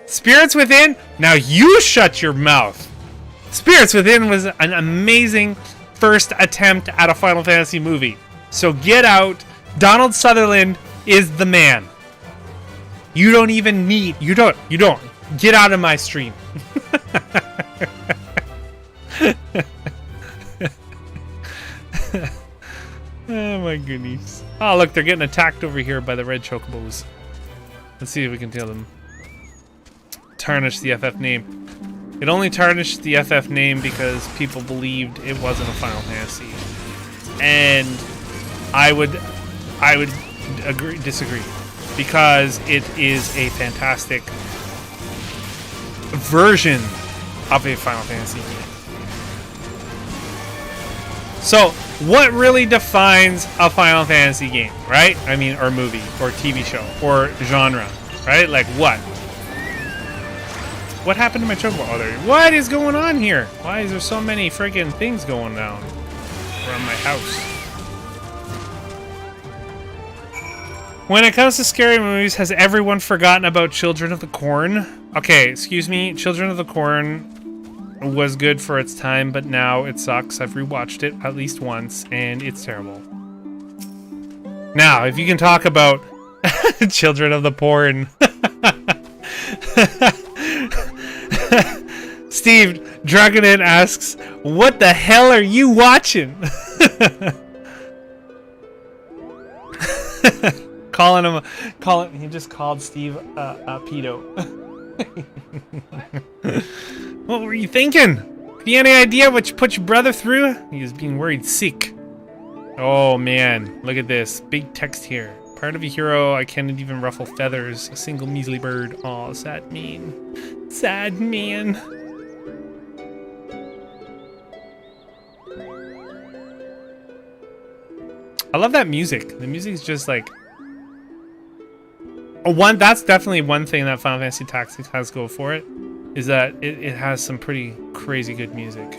Spirits Within? Now you shut your mouth. Spirits Within was an amazing first attempt at a Final Fantasy movie. So get out. Donald Sutherland is the man. You don't even need... You don't. Get out of my stream. Oh my goodness. Oh look, they're getting attacked over here by the red chocobos. Let's see if we can kill them. Tarnish the FF name. It only tarnished the FF name because people believed it wasn't a Final Fantasy. And I would disagree. Because it is a fantastic version of a Final Fantasy game. So, what really defines a Final Fantasy game, right? I mean, or movie, or TV show, or genre, right? Like what? What happened to my chocobo? Oh, there. What is going on here? Why is there so many freaking things going down around my house? When it comes to scary movies, has everyone forgotten about Children of the Corn? Okay, excuse me. Children of the Corn was good for its time, but now it sucks. I've rewatched it at least once, and it's terrible. Now, if you can talk about Children of the Porn. Steve, Dragonin asks, what the hell are you watching? He just called Steve a pedo. What were you thinking? Have you any idea what you put your brother through? He was being worried sick. Oh man, look at this. Big text here. Part of a hero, I can't even ruffle feathers. A single measly bird. Aw, sad mean. Sad man. I love that music. The music's just like... that's definitely one thing that Final Fantasy Tactics has go for it. Is that it has some pretty crazy good music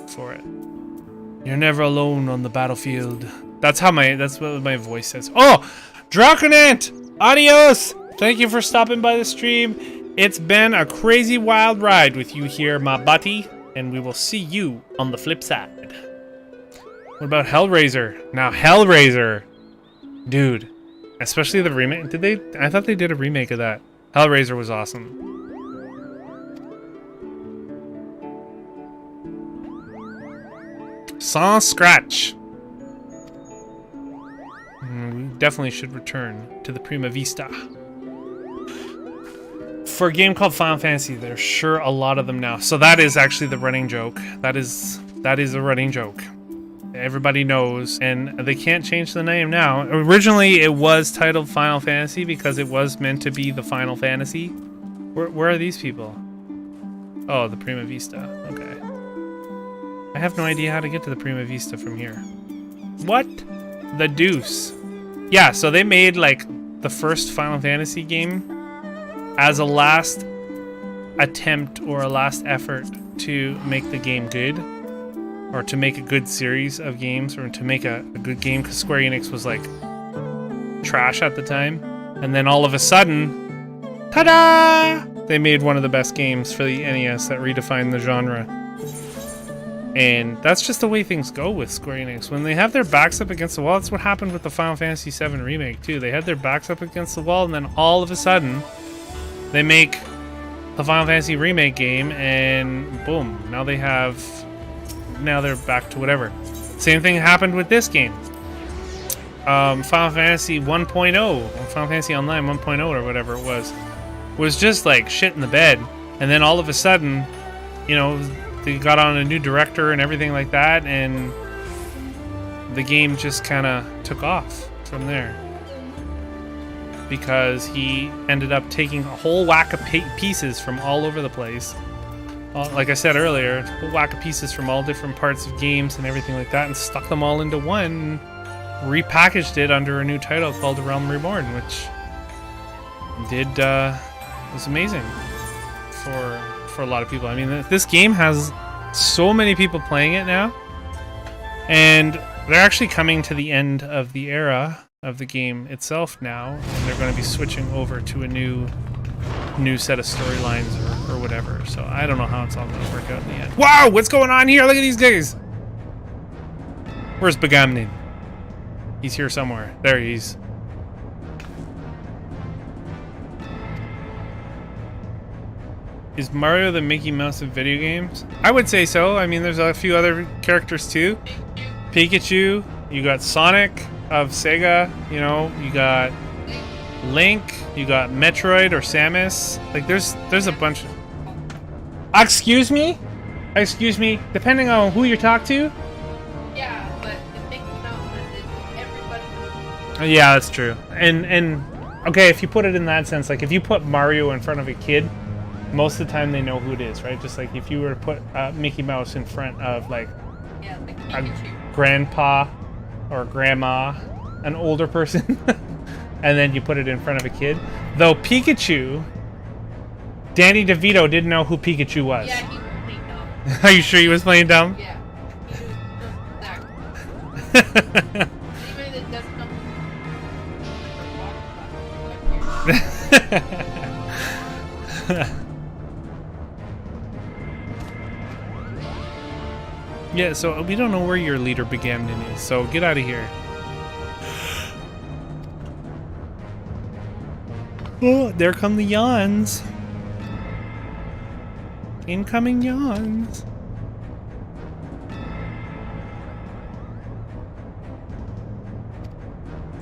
for it. You're never alone on the battlefield. That's what my voice says. Oh! Draconant! Adios! Thank you for stopping by the stream. It's been a crazy wild ride with you here, my buddy. And we will see you on the flip side. What about Hellraiser? Now Hellraiser. Dude. Especially the remake. Did they? I thought they did a remake of that. Hellraiser was awesome. Sans scratch. We definitely should return to the Prima Vista. For a game called Final Fantasy, there's sure a lot of them now. So that is actually the running joke. That is a running joke. Everybody knows, and they can't change the name now. Originally, it was titled Final Fantasy because it was meant to be the Final Fantasy. Where are these people? Oh, the Prima Vista. Okay. I have no idea how to get to the Prima Vista from here. What? The deuce. Yeah, so they made, like, the first Final Fantasy game as a last attempt or a last effort to make the game good. Or to make a good series of games, or to make a good game, because Square Enix was like trash at the time. And then all of a sudden, ta-da! They made one of the best games for the NES that redefined the genre. And that's just the way things go with Square Enix. When they have their backs up against the wall, that's what happened with the Final Fantasy VII Remake too. They had their backs up against the wall, and then all of a sudden, they make the Final Fantasy Remake game, and boom, now they're back to whatever. Same thing happened with this game. Final Fantasy 1.0, or Final Fantasy Online 1.0 or whatever it was just like shit in the bed. And then all of a sudden, you know, they got on a new director and everything like that, and the game just kind of took off from there. Because he ended up taking a whole whack of pieces from all over the place. Like I said earlier, a whole whack of pieces from all different parts of games and everything like that, and stuck them all into one, repackaged it under a new title called The Realm Reborn, which was amazing for a lot of people. I mean, this game has so many people playing it now, and they're actually coming to the end of the era of the game itself now, and they're going to be switching over to a new set of storylines or whatever. So I don't know how it's all going to work out in the end. Wow, what's going on here? Look at these guys. Where's Bagamnin? He's here somewhere. There he is. Is Mario the Mickey Mouse of video games? I would say so. I mean, there's a few other characters too. Pikachu. You got Sonic of Sega. You know, you got Link, you got Metroid or Samus. Like there's a bunch of... Excuse me? Depending on who you talk to? Yeah, but the Mickey Mouse is everybody. Yeah, that's true. And okay, if you put it in that sense, like if you put Mario in front of a kid, most of the time they know who it is, right? Just like if you were to put Mickey Mouse in front of like a grandpa or grandma, an older person, and then you put it in front of a kid. Though Pikachu, Danny DeVito didn't know who Pikachu was. Yeah, he was playing dumb. Are you sure he was playing dumb? Yeah. Exactly. Anybody that doesn't know. Yeah, so we don't know where your leader Bagamnin is, so get out of here. Oh, there come the yawns. Incoming yawns.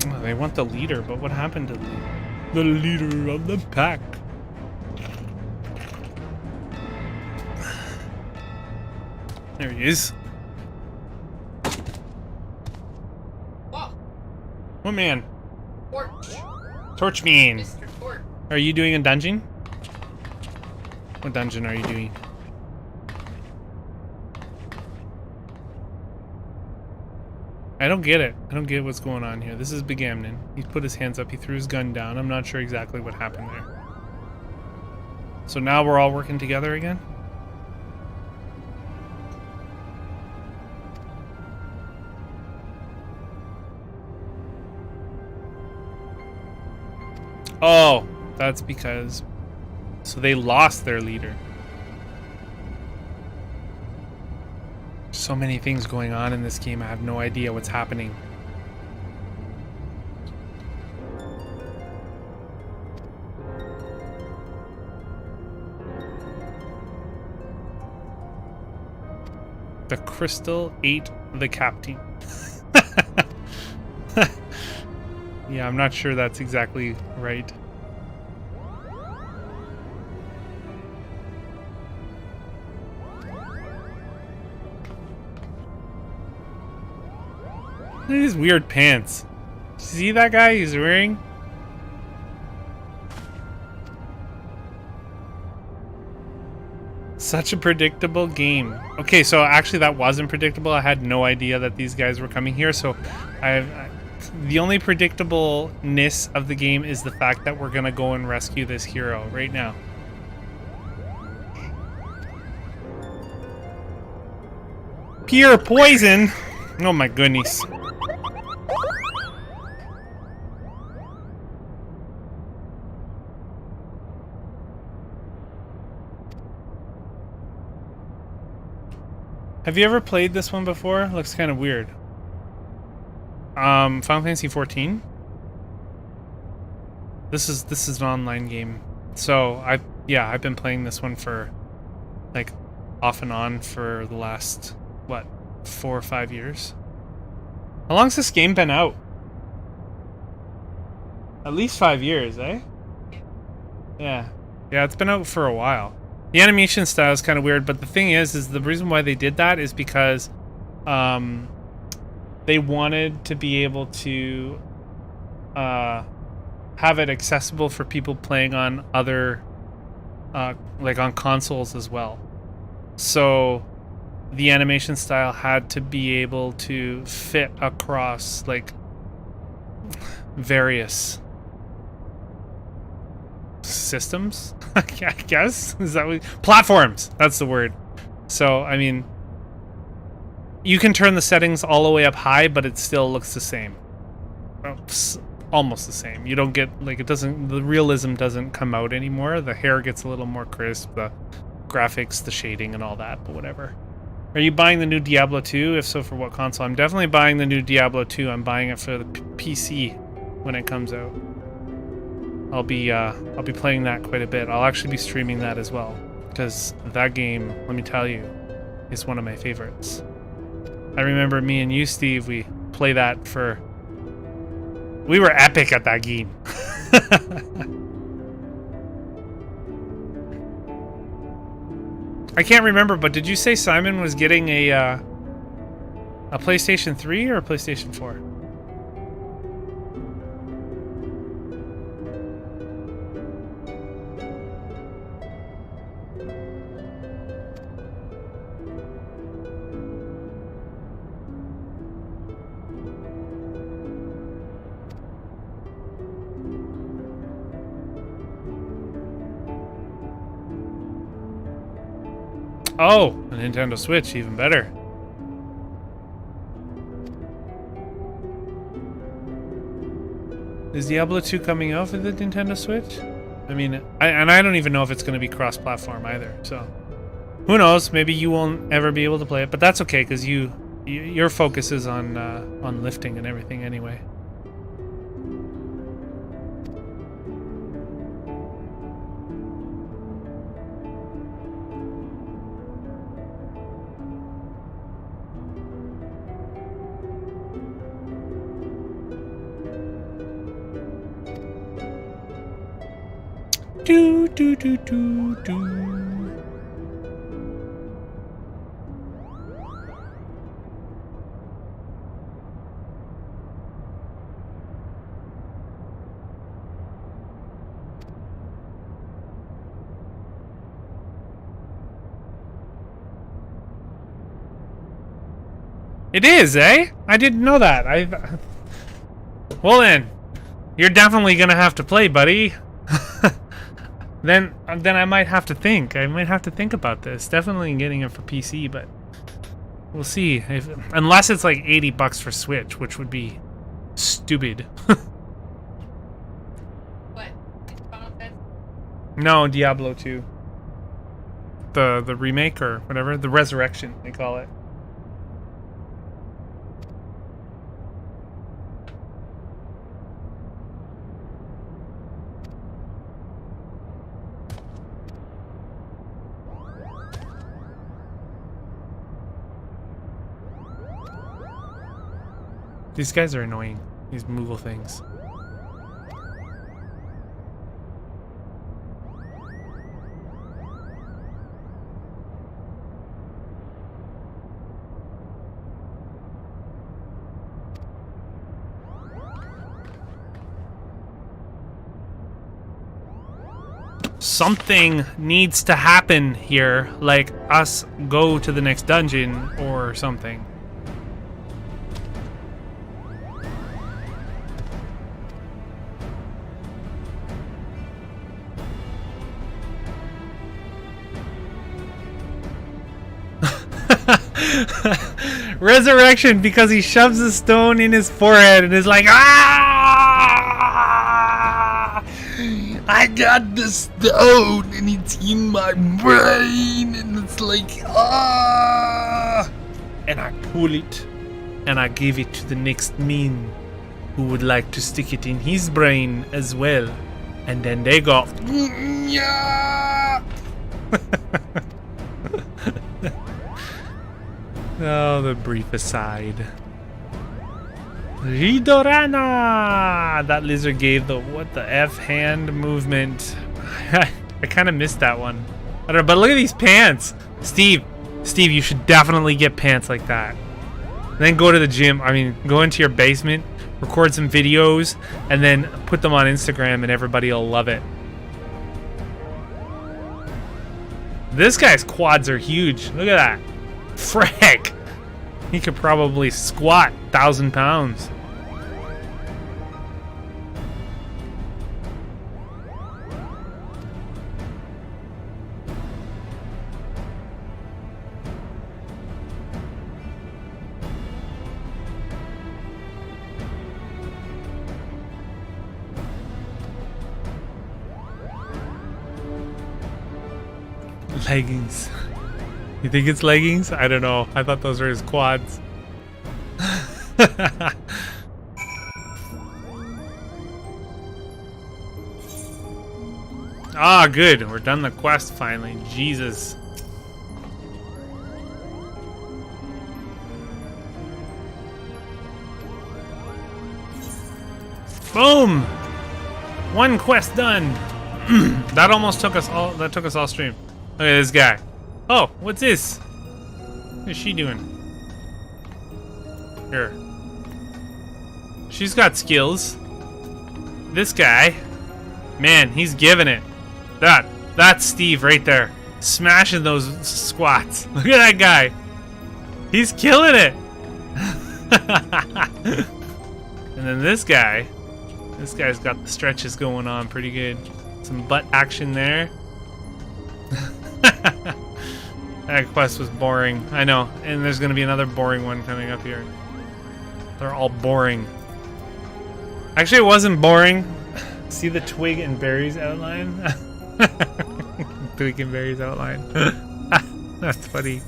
Oh, they want the leader, but what happened to the leader of the pack? There he is. What man? Torch. Torchman. Mr. Torch. Are you doing a dungeon? What dungeon are you doing? I don't get it. I don't get what's going on here. This is Big Amnon. He put his hands up. He threw his gun down. I'm not sure exactly what happened there. So now we're all working together again? Oh, that's because... So they lost their leader. So many things going on in this game, I have no idea what's happening. The crystal ate the captain. Yeah, I'm not sure that's exactly right. Look at these weird pants. See that guy he's wearing? Such a predictable game. Okay, so actually that wasn't predictable. I had no idea that these guys were coming here. So the only predictableness of the game is the fact that we're gonna go and rescue this hero right now. Pure poison. Oh my goodness. Have you ever played this one before? Looks kind of weird. Final Fantasy 14. This is an online game. So I've been playing this one for like off and on for the last what, 4 or 5 years. How long's this game been out? At least 5 years, eh? Yeah, it's been out for a while. The animation style is kind of weird, but the thing is the reason why they did that is because they wanted to be able to have it accessible for people playing on other, like on consoles as well. So the animation style had to be able to fit across like various systems. I guess is that what, platforms, that's the word. So I mean, you can turn the settings all the way up high, but it still looks the same. Almost the same. You don't get like, it doesn't, the realism doesn't come out anymore. The hair gets a little more crisp, the graphics, the shading and all that, but whatever. Are you buying the new Diablo 2? If so, for what console? I'm definitely buying the new Diablo 2. I'm buying it for the PC when it comes out. I'll be playing that quite a bit. I'll actually be streaming that as well, because that game, let me tell you, is one of my favorites. I remember me and you, Steve, we play that for... We were epic at that game. I can't remember, but did you say Simon was getting a PlayStation 3 or a PlayStation 4? Oh, a Nintendo Switch, even better. Is Diablo 2 coming out for the Nintendo Switch? I mean, I don't even know if it's going to be cross-platform either, so... Who knows, maybe you won't ever be able to play it, but that's okay, because your focus is on lifting and everything anyway. Do do do do do. It is, eh? I didn't know that. Well then, you're definitely gonna have to play, buddy. Then I might have to think. I might have to think about this. Definitely getting it for PC, but we'll see. Unless it's like $80 for Switch, which would be stupid. What? It's Final Fantasy? No, Diablo 2. The remake or whatever, the Resurrection they call it. These guys are annoying. These Moogle things. Something needs to happen here, like us go to the next dungeon or something. Resurrection, because he shoves a stone in his forehead and is like, ah! I got the stone and it's in my brain and it's like, ah! And I pull it and I give it to the next min who would like to stick it in his brain as well. And then they go, yeah! Oh, the brief aside. Ridorana! That lizard gave the what the F hand movement. I kind of missed that one. I don't know, but look at these pants. Steve, you should definitely get pants like that. Then go to the gym. I mean, go into your basement, record some videos, and then put them on Instagram, and everybody will love it. This guy's quads are huge. Look at that. Frick! He could probably squat 1,000 pounds. Leggings. You think it's leggings? I don't know. I thought those were his quads. Ah, good. We're done the quest finally. Jesus. Boom! One quest done. That almost took us all. That took us all stream. Look at this guy. Oh, what's this? What is she doing? Here. She's got skills. This guy, man, he's giving it. That's Steve right there. Smashing those squats. Look at that guy. He's killing it. And then this guy's got the stretches going on pretty good. Some butt action there. That quest was boring. I know. And there's going to be another boring one coming up here. They're all boring. Actually, it wasn't boring. See the twig and berries outline? Twig and berries outline. That's funny.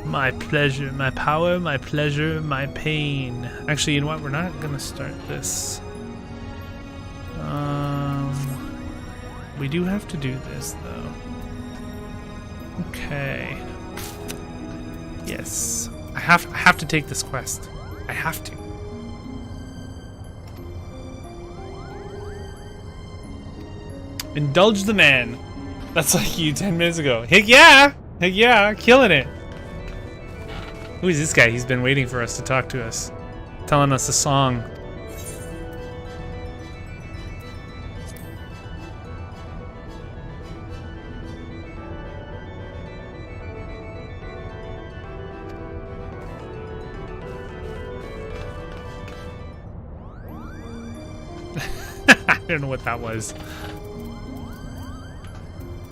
My pleasure, my power, my pleasure, my pain. Actually, you know what? We're not going to start this. We do have to do this, though. Okay. Yes. I have to take this quest. I have to. Indulge the man. That's like you 10 minutes ago. Heck yeah! Heck yeah! Killing it. Who is this guy? He's been waiting for us to talk to us. Telling us a song. don't know what that was.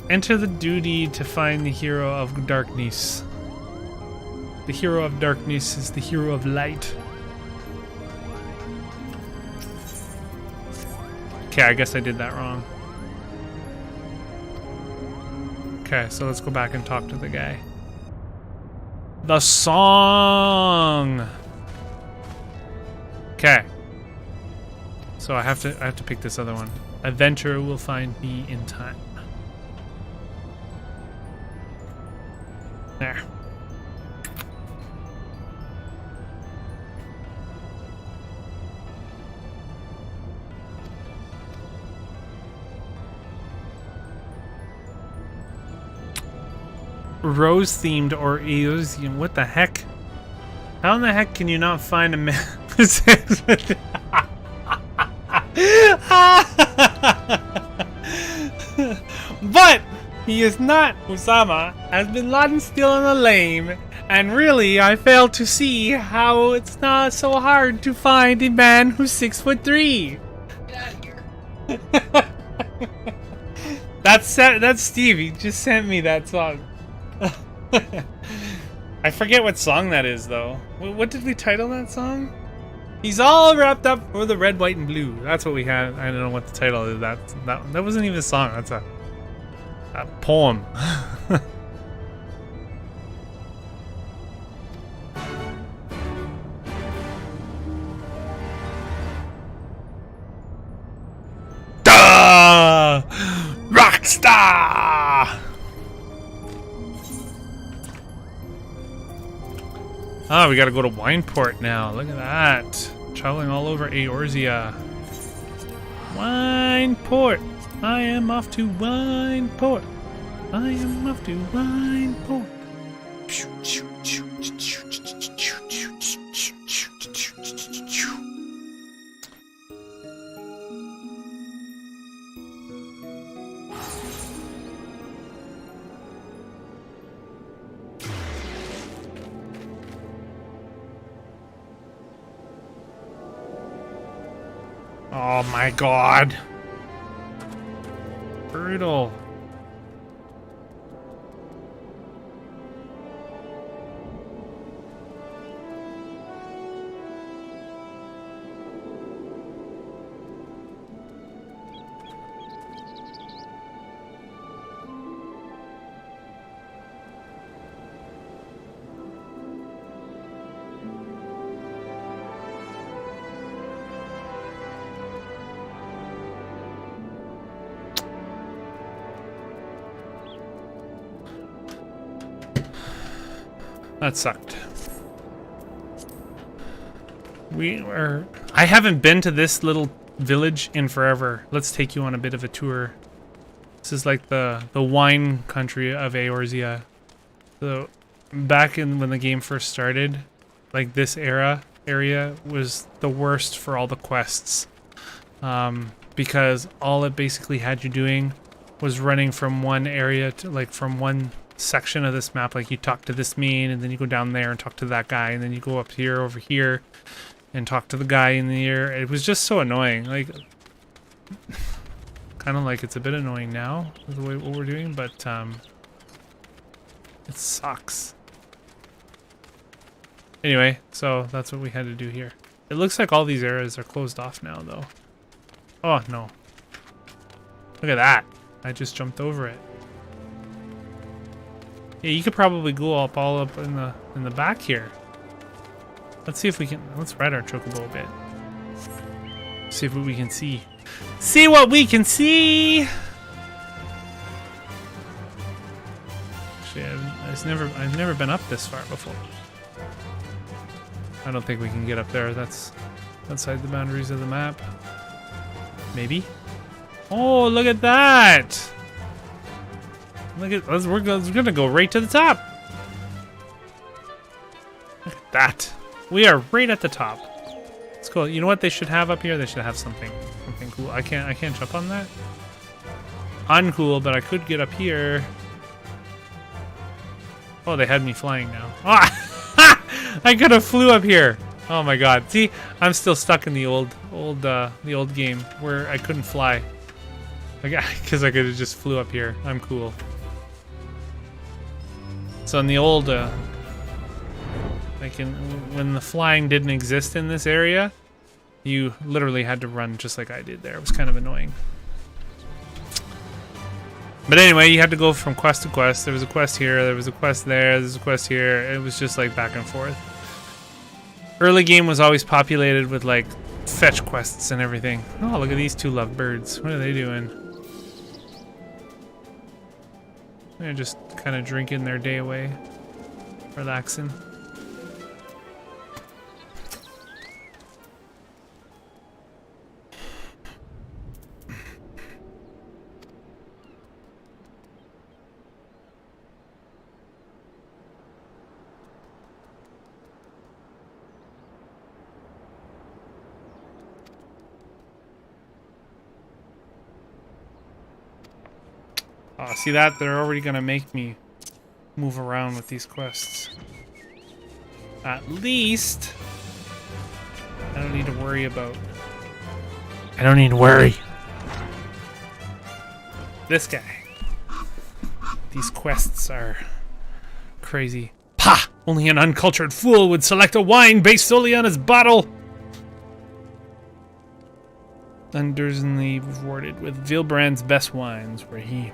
Enter the duty to find the hero of darkness. The hero of darkness is the hero of light. Okay, I guess I did that wrong. Okay, so let's go back and talk to the guy. The song. Okay. So I have to pick this other one. Adventure will find me in time. There. Rose themed or Eosian. What the heck? How in the heck can you not find a man? But he is not. Osama has bin Laden still in the lane, and really I fail to see how it's not so hard to find a man who's 6'3". Get out of here. That's Steve. He just sent me that song. I forget what song that is, though. What did we title that song? He's all wrapped up for the red, white, and blue. That's what we had. I don't know what the title is. That wasn't even a song. That's a poem. Duh! Rockstar! Oh, we gotta go to Wineport now. Look at that. Traveling all over Eorzea. Wineport. I am off to Wineport. I am off to Wineport. Oh my god. Brutal. That sucked. I haven't been to this little village in forever. Let's take you on a bit of a tour. This is like the wine country of Eorzea. So back when the game first started, like this area was the worst for all the quests. Because all it basically had you doing was running from one area to from one section of this map. Like you talk to this main, and then you go down there and talk to that guy, and then you go up here over here and talk to the guy in the air. It was just so annoying. Like kind of like it's a bit annoying now with the way what we're doing, but it sucks. Anyway, so that's what we had to do here. It looks like all these areas are closed off now, though. Oh no, look at that. I just jumped over it. Yeah, you could probably go all up in the back here. Let's see if we can. Let's ride our chocobo a bit. See if we can see. See what we can see. Actually, I've never been up this far before. I don't think we can get up there. That's outside the boundaries of the map. Maybe. Oh, look at that! Look at we're gonna go right to the top. Look at that. We are right at the top. It's cool. You know what they should have up here? They should have something cool. I can't jump on that. Uncool, but I could get up here. Oh, they had me flying now. Ah! I could have flew up here. Oh my god. See, I'm still stuck in the old game where I couldn't fly. Because I could have just flew up here. I'm cool. So in the old, when the flying didn't exist in this area, you literally had to run just like I did there. It was kind of annoying. But anyway, you had to go from quest to quest. There was a quest here, there was a quest there, there's a quest here. It was just like back and forth. Early game was always populated with like fetch quests and everything. Oh, look at these two lovebirds. What are they doing? They're just kind of drinking their day away, relaxing. Oh, see that? They're already gonna make me move around with these quests. At least I don't need to worry about. I don't need to worry. This guy. These quests are crazy. Pah! Only an uncultured fool would select a wine based solely on his bottle. Undersonly rewarded with Vilbrand's best wines, where he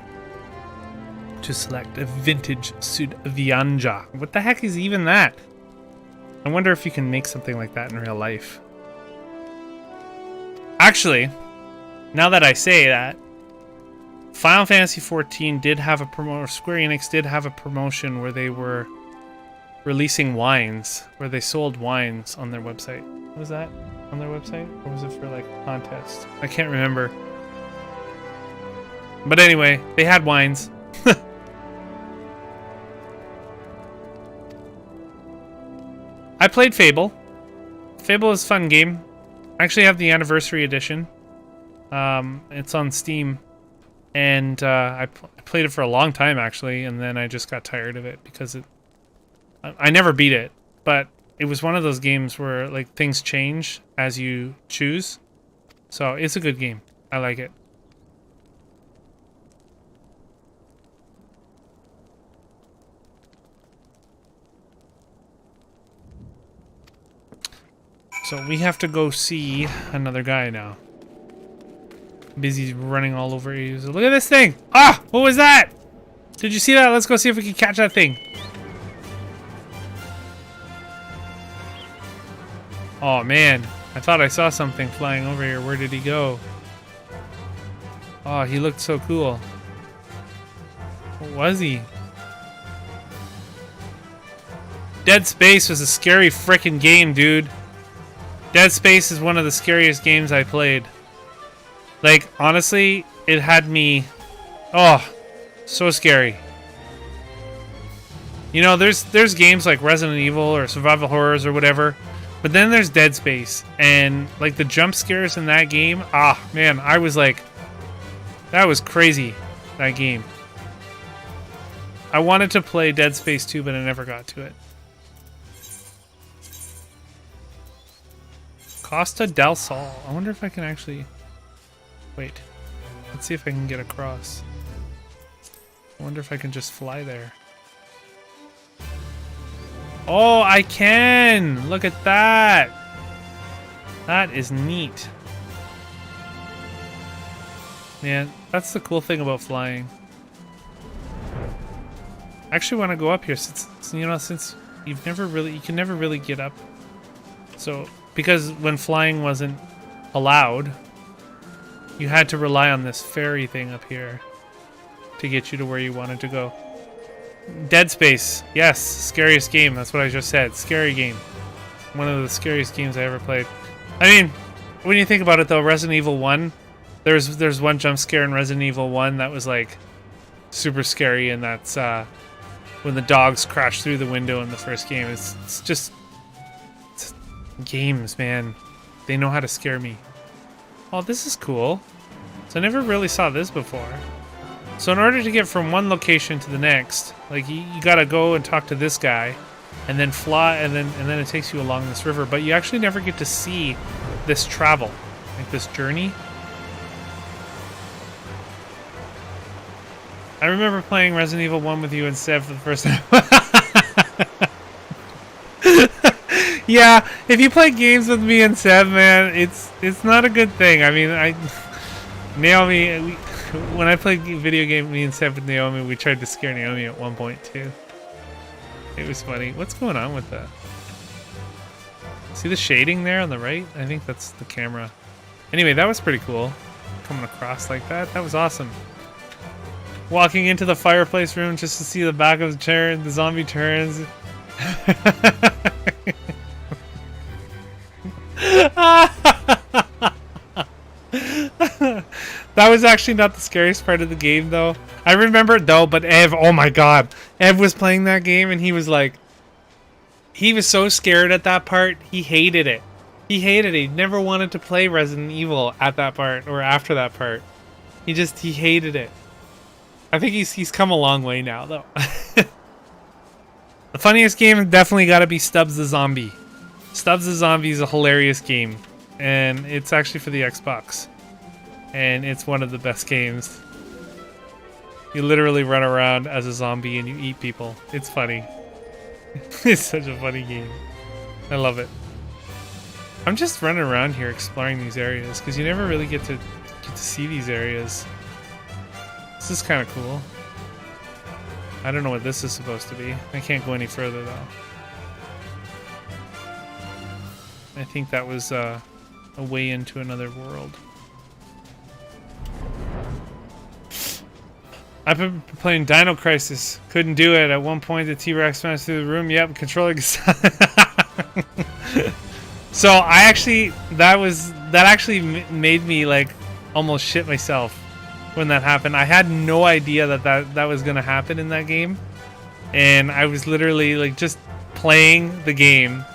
to select a vintage Sud Vianja. What the heck is even that? I wonder if you can make something like that in real life. Actually, now that I say that, Final Fantasy XIV did have a promotion, Square Enix did have a promotion where they were releasing wines, where they sold wines on their website. Was that on their website? Or was it for like a contest? I can't remember. But anyway, they had wines. I played Fable. Fable is a fun game. I actually have the anniversary edition. It's on Steam. And I played it for a long time, actually, and then I just got tired of it because I never beat it, but it was one of those games where like things change as you choose. So it's a good game. I like it. So we have to go see another guy now. Busy running all over you. Look at this thing! Ah! What was that? Did you see that? Let's go see if we can catch that thing. Oh man, I thought I saw something flying over here. Where did he go? Oh, he looked so cool. What was he? Dead Space was a scary frickin' game, dude. Dead Space is one of the scariest games I played. Like, honestly, it had me... Oh, so scary. You know, there's games like Resident Evil or survival horrors or whatever, but then there's Dead Space, and like the jump scares in that game, ah, man, I was like... That was crazy, that game. I wanted to play Dead Space 2, but I never got to it. Costa del Sol. I wonder if I can actually... Wait. Let's see if I can get across. I wonder if I can just fly there. Oh, I can! Look at that! That is neat. Man, that's the cool thing about flying. I actually want to go up here since you can never really get up. So, because when flying wasn't allowed, you had to rely on this ferry thing up here to get you to where you wanted to go. Dead Space. Yes, scariest game. That's what I just said. Scary game. One of the scariest games I ever played. I mean, when you think about it though, Resident Evil 1, there's one jump scare in Resident Evil 1 that was like super scary, and that's when the dogs crash through the window in the first game. It's just games, man. They know how to scare me. Oh, this is cool. So I never really saw this before. So in order to get from one location to the next, like you gotta go and talk to this guy, and then fly, and then it takes you along this river. But you actually never get to see this travel, like this journey. I remember playing Resident Evil 1 with you and Sev for the first time. Yeah, if you play games with me and Sev, man, it's not a good thing. I mean, Naomi, when I played video game, me and Sev with Naomi, we tried to scare Naomi at one point too. It was funny. What's going on with that? See the shading there on the right? I think that's the camera. Anyway, that was pretty cool. Coming across like that. That was awesome. Walking into the fireplace room just to see the back of the chair and the zombie turns. That was actually not the scariest part of the game, though. I remember, though, but Ev, oh my god. Ev was playing that game, and he was like... He was so scared at that part, he hated it. He hated it. He never wanted to play Resident Evil at that part, or after that part. He hated it. I think he's come a long way now, though. The funniest game definitely got to be Stubbs the Zombie. Stubbs the Zombie is a hilarious game, and it's actually for the Xbox. And it's one of the best games. You literally run around as a zombie and you eat people. It's funny. It's such a funny game. I love it. I'm just running around here exploring these areas because you never really get to see these areas. This is kind of cool. I don't know what this is supposed to be. I can't go any further though. I think that was a way into another world. I've been playing Dino Crisis. Couldn't do it. At one point, the T-Rex smashed through the room. Yep, controller. So I actually, that actually made me like almost shit myself when that happened. I had no idea that was gonna happen in that game, and I was literally like just playing the game,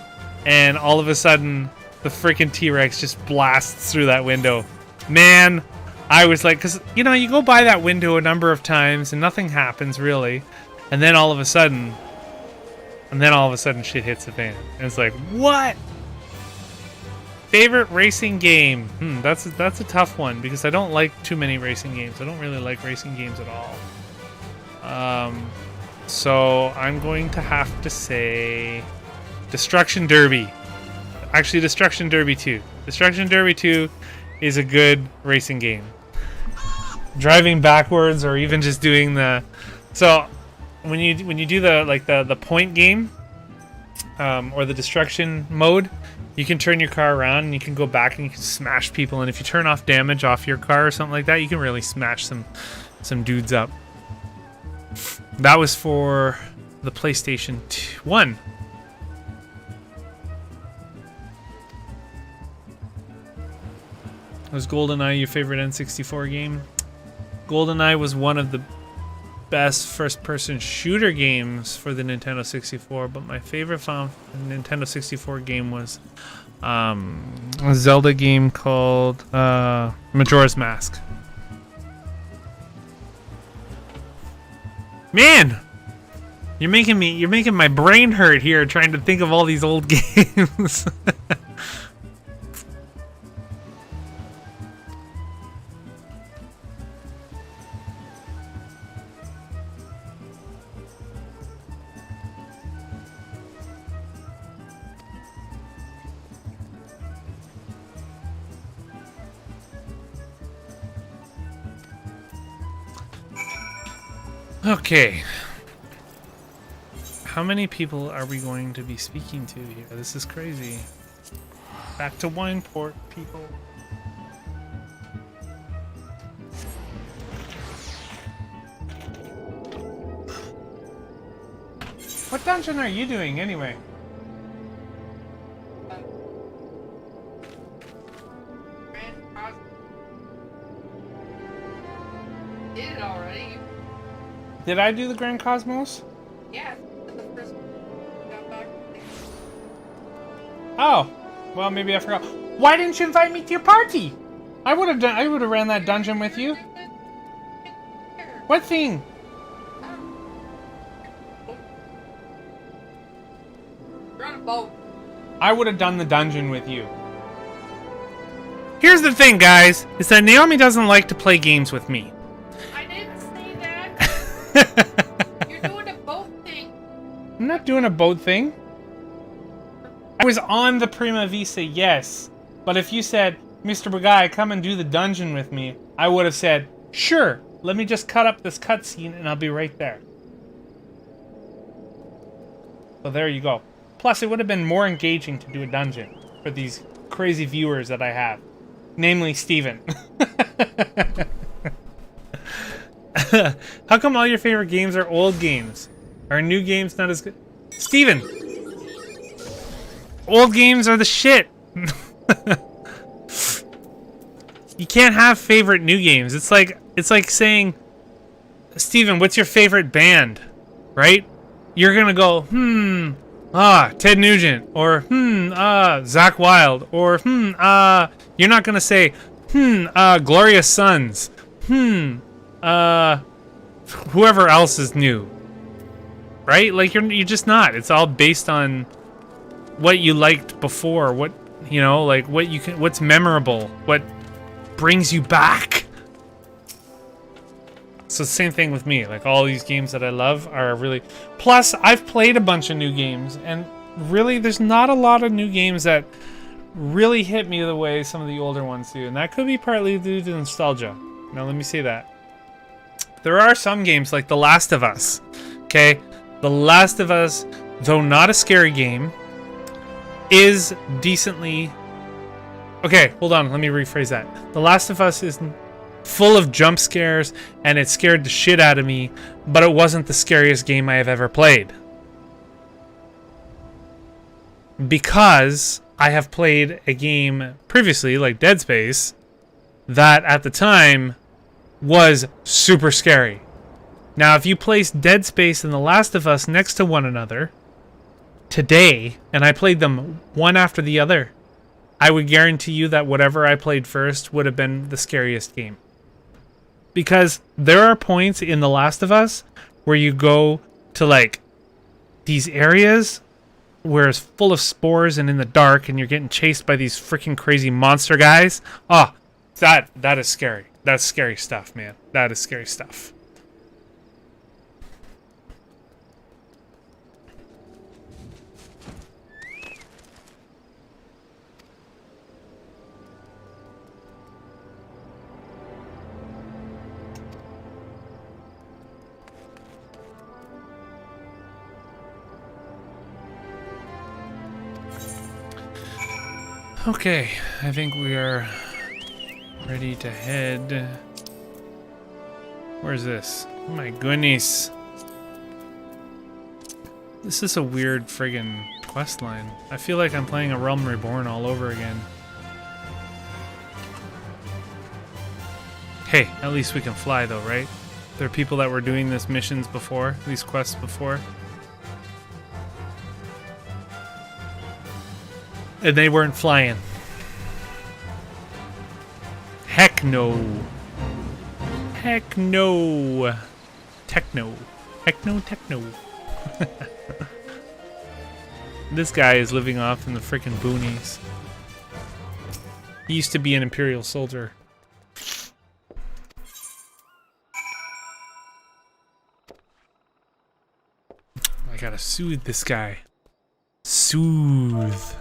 and all of a sudden, the freaking T-Rex just blasts through that window. Man. I was like, because, you know, you go by that window a number of times and nothing happens really. And then all of a sudden shit hits the fan. And it's like, what? Favorite racing game? That's a tough one because I don't like too many racing games. I don't really like racing games at all. So I'm going to have to say Destruction Derby. Actually, Destruction Derby 2. Destruction Derby 2 is a good racing game. Driving backwards or even just doing the... So, when you do the point game, or the destruction mode, you can turn your car around and you can go back and you can smash people. And if you turn off damage off your car or something like that, you can really smash some dudes up. That was for the PlayStation 1. Was GoldenEye your favorite N64 game? GoldenEye was one of the best first-person shooter games for the Nintendo 64, but my favorite Nintendo 64 game was a Zelda game called Majora's Mask. Man, you're making my brain hurt here trying to think of all these old games. Okay. How many people are we going to be speaking to here? This is crazy. Back to Wineport, people. What dungeon are you doing anyway? Did it already? Did I do the Grand Cosmos? Yeah, the first one. Got back. Oh, well, maybe I forgot. Why didn't you invite me to your party? I would have ran that dungeon with you. What thing? both. I would have done the dungeon with you. Here's the thing, guys, is that Naomi doesn't like to play games with me. I didn't say that. You're doing a both thing. I'm not doing a boat thing. I was on the Prima Vista, yes. But if you said, Mr. Bagai, come and do the dungeon with me, I would have said, sure, let me just cut up this cutscene and I'll be right there. So there you go. Plus, it would have been more engaging to do a dungeon for these crazy viewers that I have. Namely, Steven. How come all your favorite games are old games? Are new games not as good? Steven! Old games are the shit! You can't have favorite new games. It's like saying, Steven, what's your favorite band? Right? You're gonna go, Ted Nugent, or Zach Wilde, or you're not gonna say, Glorious Sons, whoever else is new, right? Like you're just not. It's all based on what you liked before, what like what's memorable, what brings you back. So same thing with me. Like all these games that I love are really. Plus, I've played a bunch of new games, and really, there's not a lot of new games that really hit me the way some of the older ones do, and that could be partly due to nostalgia. Now, let me say that. There are some games like The Last of Us. Okay, The Last of Us, though not a scary game, is decently. Okay, hold on. Let me rephrase that. The Last of Us is full of jump scares, and it scared the shit out of me, but it wasn't the scariest game I have ever played. Because I have played a game previously, like Dead Space, that at the time was super scary. Now, if you place Dead Space and The Last of Us next to one another today, and I played them one after the other, I would guarantee you that whatever I played first would have been the scariest game. Because there are points in The Last of Us where you go to like these areas where it's full of spores and in the dark, and you're getting chased by these freaking crazy monster guys. Oh, that is scary. That's scary stuff, man. That is scary stuff. Okay, I think we are ready to head. Where's this? Oh my goodness. This is a weird friggin' quest line. I feel like I'm playing A Realm Reborn all over again. Hey, at least we can fly though, right? There are people that were doing these missions before, these quests before. And they weren't flying. Heck no. Heck no. Techno. Techno. This guy is living off in the frickin' boonies. He used to be an Imperial soldier. I gotta soothe this guy. Soothe.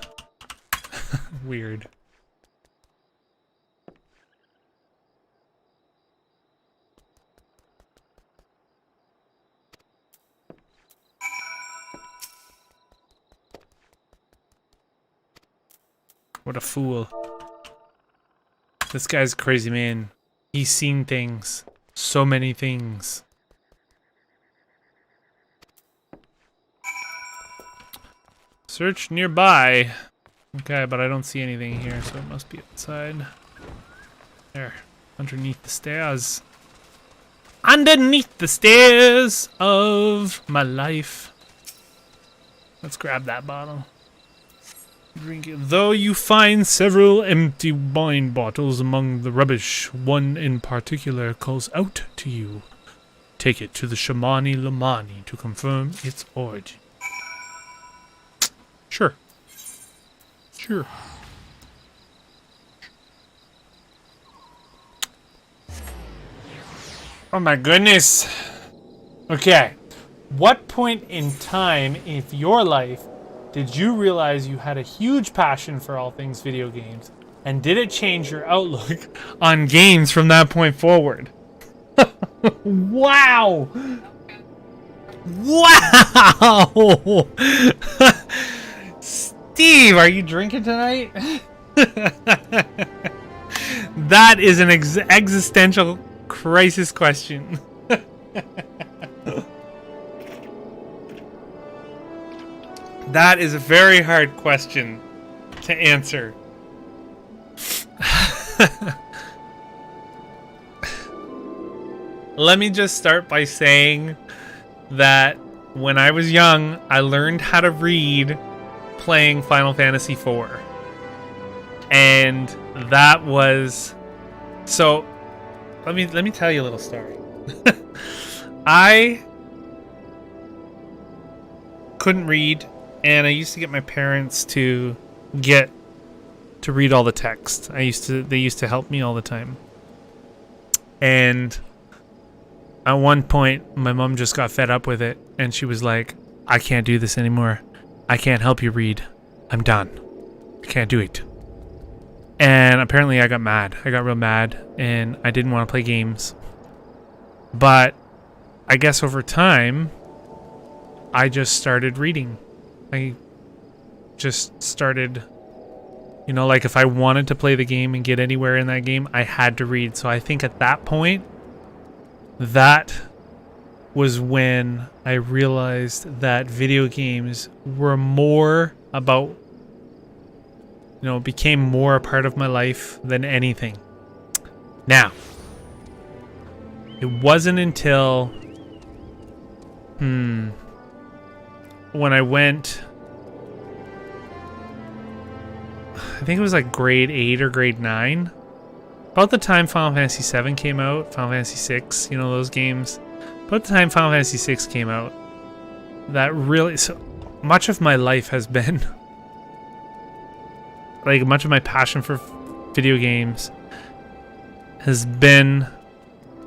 Weird. What a fool. This guy's a crazy man. He's seen things. So many things. Search nearby. Okay, but I don't see anything here, so it must be outside. There. Underneath the stairs. Underneath the stairs of my life. Let's grab that bottle. Drink it. Though you find several empty wine bottles among the rubbish, one in particular calls out to you. Take it to the Shamani Lamani to confirm its origin. Sure. Sure. Oh my goodness. Okay. What point in time in your life did you realize you had a huge passion for all things video games? And did it change your outlook on games from that point forward? Wow! Wow! Steve, are you drinking tonight? That is an existential crisis question. That is a very hard question to answer. Let me just start by saying that when I was young, I learned how to read playing Final Fantasy IV. And that was... So, let me tell you a little story. I couldn't read, and I used to get my parents to read all the text. They used to help me all the time. And at one point, my mom just got fed up with it, and she was like, I can't do this anymore. I can't help you read. I'm done. I can't do it. And apparently I got mad. I got real mad, and I didn't want to play games. But I guess over time, I just started reading. I just started, you know, like if I wanted to play the game and get anywhere in that game, I had to read. So I think at that point, that was when I realized that video games were more about, you know, became more a part of my life than anything. Now, it wasn't until when I went, I think it was like grade 8 or grade 9, about the time Final Fantasy VII came out, Final Fantasy VI, you know, those games. About the time Final Fantasy VI came out, that really, so much of my life has been, like much of my passion for video games has been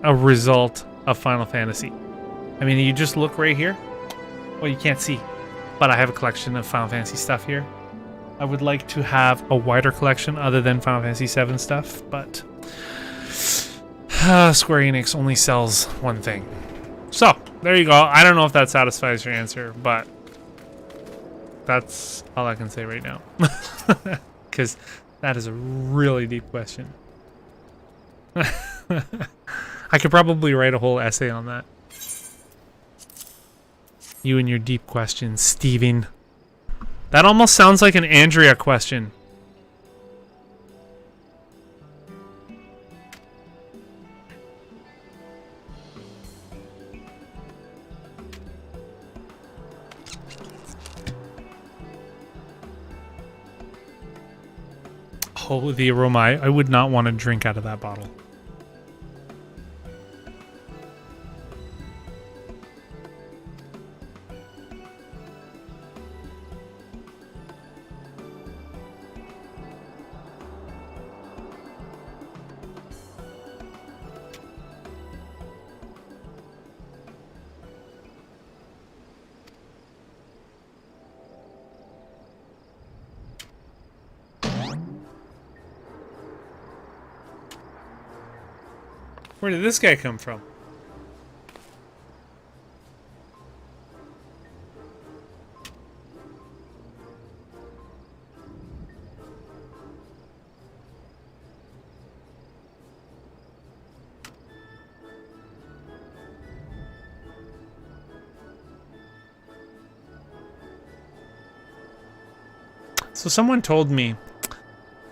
a result of Final Fantasy. I mean, you just look right here. Well, you can't see, but I have a collection of Final Fantasy stuff here. I would like to have a wider collection other than Final Fantasy VII stuff, but Square Enix only sells one thing. So, there you go. I don't know if that satisfies your answer, but that's all I can say right now. Because that is a really deep question. I could probably write a whole essay on that. You and your deep questions, Steven. That almost sounds like an Andrea question. Oh, the aroma. I would not want to drink out of that bottle. Where did this guy come from? So someone told me,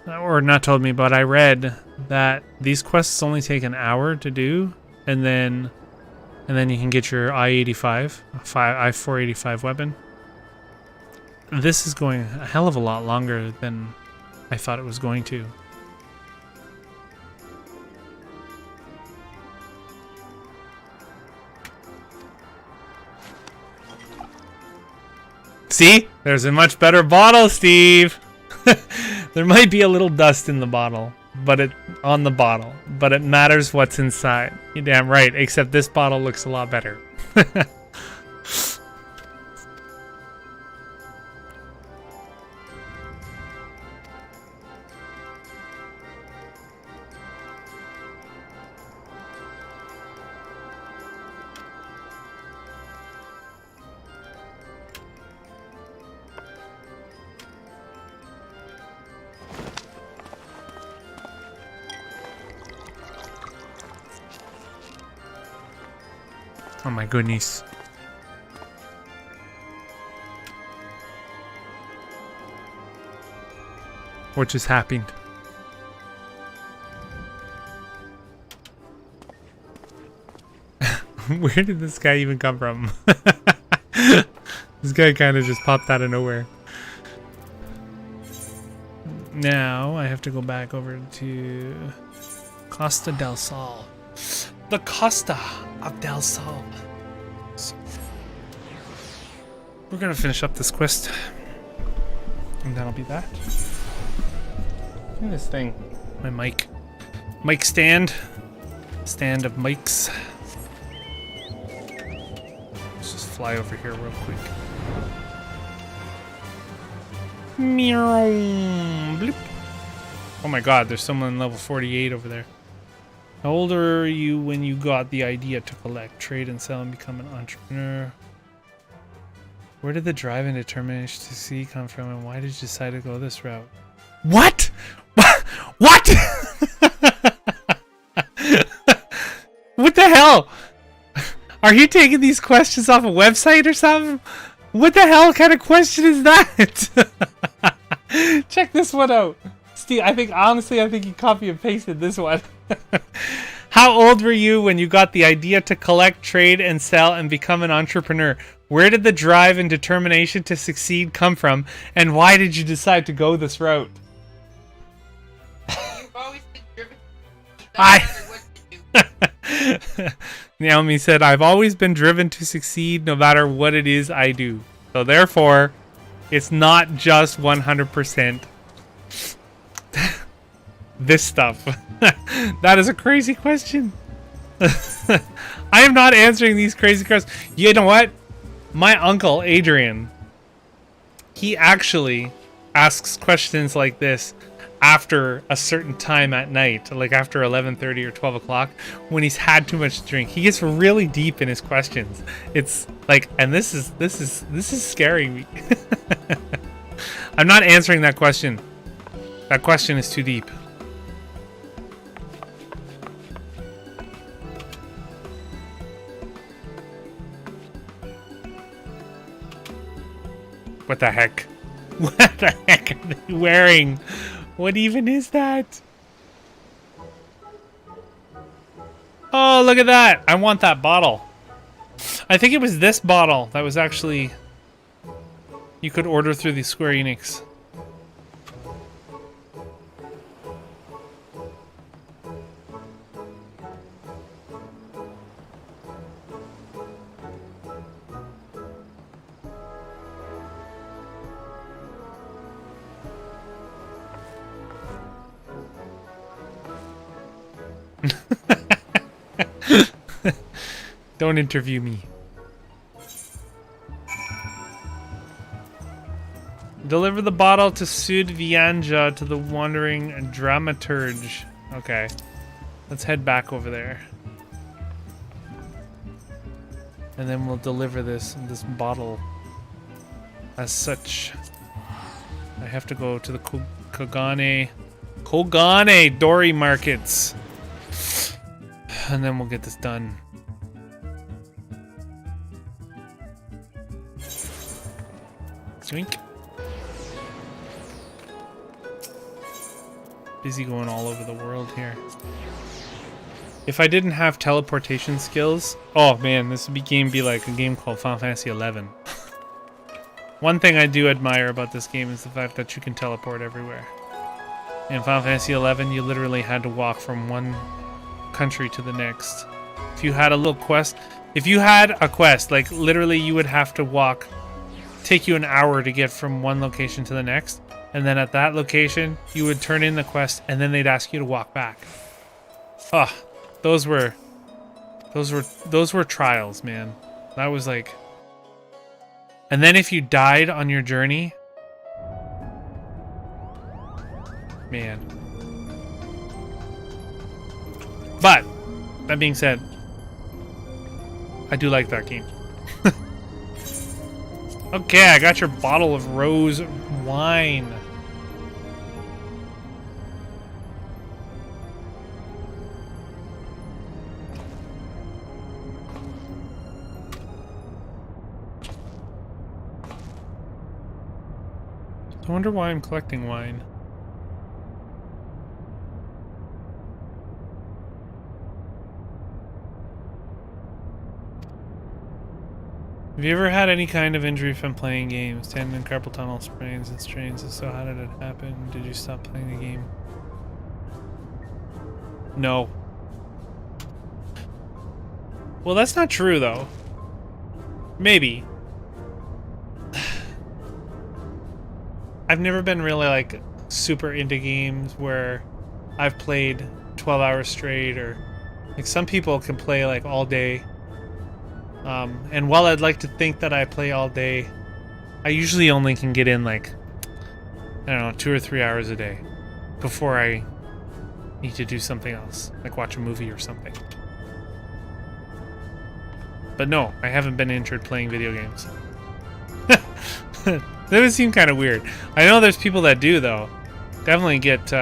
or not told me, but I read that these quests only take an hour to do, and then you can get your I485 weapon. This is going a hell of a lot longer than I thought it was going to. See? There's a much better bottle, Steve! There might be a little dust in the bottle, but it matters what's inside. You're damn right, except this bottle looks a lot better. Oh my goodness. What just happened? Where did this guy even come from? This guy kind of just popped out of nowhere. Now I have to go back over to Costa del Sol. The Costa of Del Sol. So, we're gonna finish up this quest, and that'll be that. Look at this thing. My mic stand of mics. Let's just fly over here real quick. Meow. Bloop. Oh my god, there's someone level 48 over there. How old were you when you got the idea to collect, trade, and sell and become an entrepreneur? Where did the drive and determination to see come from, and why did you decide to go this route? What? What? What the hell? Are you taking these questions off a website or something? What the hell kind of question is that? Check this one out. Steve, honestly, I think you copy and pasted this one. How old were you when you got the idea to collect, trade, and sell and become an entrepreneur? Where did the drive and determination to succeed come from? And why did you decide to go this route? You've always been driven. What you do. Naomi said, I've always been driven to succeed no matter what it is I do. So therefore, it's not just 100% this stuff. That is a crazy question. I am not answering these crazy questions. You know what? My uncle, Adrian, he actually asks questions like this after a certain time at night, like after 11:30 or 12 o'clock, when he's had too much to drink. He gets really deep in his questions. It's like, and this is scaring me. I'm not answering that question. That question is too deep. What the heck? What the heck are they wearing? What even is that? Oh, look at that. I want that bottle. I think it was this bottle that was actually... You could order through the Square Enix. Don't interview me. Deliver the bottle to Sud Vianja to the wandering dramaturge. Okay. Let's head back over there. And then we'll deliver this bottle as such. I have to go to the Kogane Dori markets. And then we'll get this done. Swink. Busy going all over the world here. If I didn't have teleportation skills, oh man, this game be like a game called Final Fantasy XI. One thing I do admire about this game is the fact that you can teleport everywhere. In Final Fantasy XI, you literally had to walk from one country to the next. If you had a little quest, like literally you would have to walk, take you an hour to get from one location to the next. and then at that location, you would turn in the quest, and then they'd ask you to walk back. Ah, those were trials, man. That was like... And then if you died on your journey... Man. But, that being said, I do like that game. Okay, I got your bottle of rose wine. I wonder why I'm collecting wine. Have you ever had any kind of injury from playing games? Tendon, carpal tunnel, sprains, and strains. If so, how did it happen? Did you stop playing the game? No. Well, that's not true, though. Maybe. I've never been really, like, super into games where I've played 12 hours straight, or... Like, some people can play, like, all day. And while I'd like to think that I play all day, I usually only can get in like, I don't know, 2 or 3 hours a day before I need to do something else, like watch a movie or something. But no, I haven't been injured playing video games. That would seem kind of weird. I know there's people that do, though. Definitely get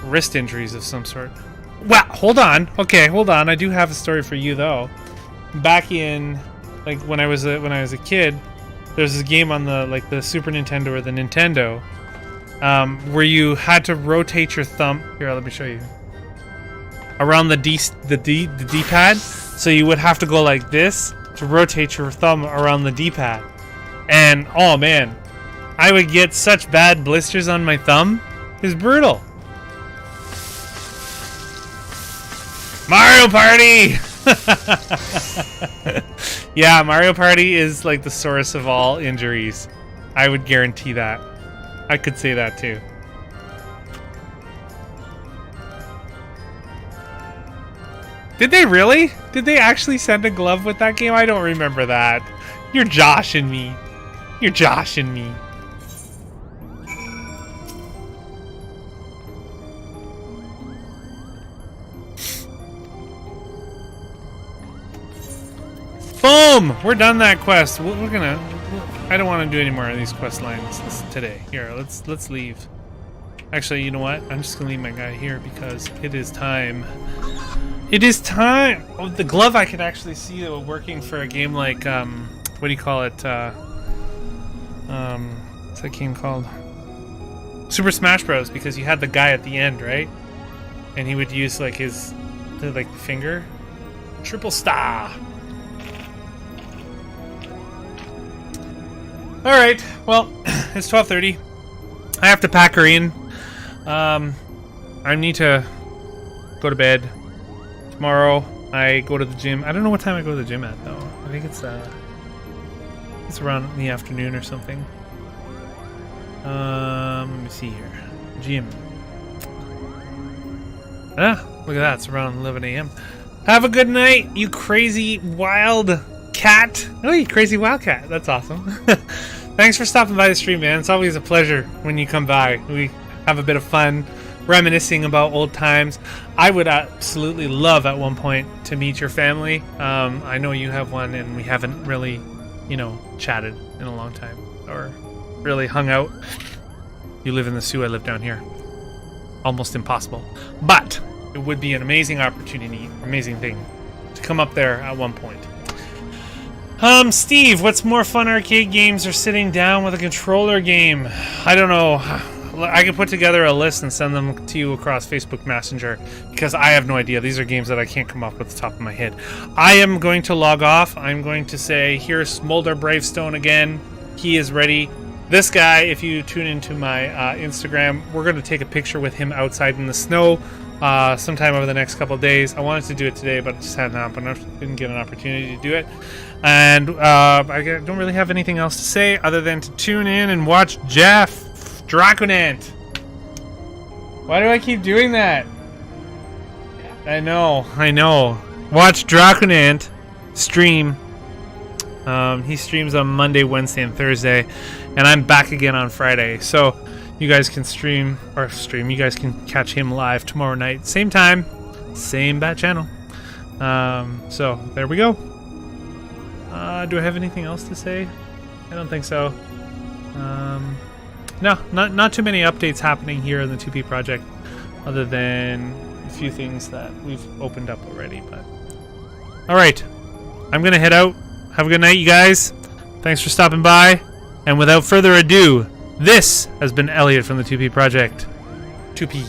wrist injuries of some sort. Wow, hold on. Okay, hold on. I do have a story for you, though. Back in, like, when I was a kid, there's this game on the Super Nintendo or the Nintendo, where you had to rotate your thumb. Here, let me show you. Around the D-pad, so you would have to go like this to rotate your thumb around the D-pad. And oh man, I would get such bad blisters on my thumb. It was brutal. Mario Party! Yeah, Mario Party is like the source of all injuries. I would guarantee that. I could say that too. Did they really? Did they actually send a glove with that game? I don't remember that. You're joshing me. You're joshing me. Boom! We're done that quest. We're gonna... I don't want to do any more of these quest lines today. Here, let's leave. Actually, you know what? I'm just gonna leave my guy here because it is time. It is time! Oh, the glove I could actually see working for a game like, what do you call it? What's that game called? Super Smash Bros. Because you had the guy at the end, right? And he would use like his, like, finger. Triple star! Alright, well, it's 12:30. I have to pack her in. I need to go to bed. Tomorrow, I go to the gym. I don't know what time I go to the gym at, though. I think it's around in the afternoon or something. Let me see here. Gym. Ah, look at that. It's around 11 a.m. Have a good night, you crazy wild cat. Oh, you crazy wild cat. That's awesome. Thanks for stopping by the stream, man. It's always a pleasure when you come by. We have a bit of fun reminiscing about old times. I would absolutely love at one point to meet your family. I know you have one, and we haven't really, you know, chatted in a long time or really hung out. You live in the Sioux, I live down here. Almost impossible. But it would be an amazing opportunity, amazing thing to come up there at one point. Steve, what's more fun, arcade games or sitting down with a controller game? I don't know. I could put together a list and send them to you across Facebook Messenger because I have no idea. These are games that I can't come up with the top of my head. I am going to log off. I'm going to say, here's Smolder Bravestone again. He is ready. This guy, if you tune into my Instagram, we're going to take a picture with him outside in the snow sometime over the next couple of days. I wanted to do it today, but I just didn't get an opportunity to do it. And I don't really have anything else to say other than to tune in and watch Jeff Draconant. Why do I keep doing that? I know. Watch Draconant stream. He streams on Monday, Wednesday, and Thursday, and I'm back again on Friday. So you guys can stream. You guys can catch him live tomorrow night, same time, same bat channel. So there we go. Do I have anything else to say? I don't think so. No, not too many updates happening here in the 2P project, other than a few things that we've opened up already. But all right, I'm gonna head out. Have a good night, you guys. Thanks for stopping by. And without further ado, this has been Elliot from the 2P project. 2P.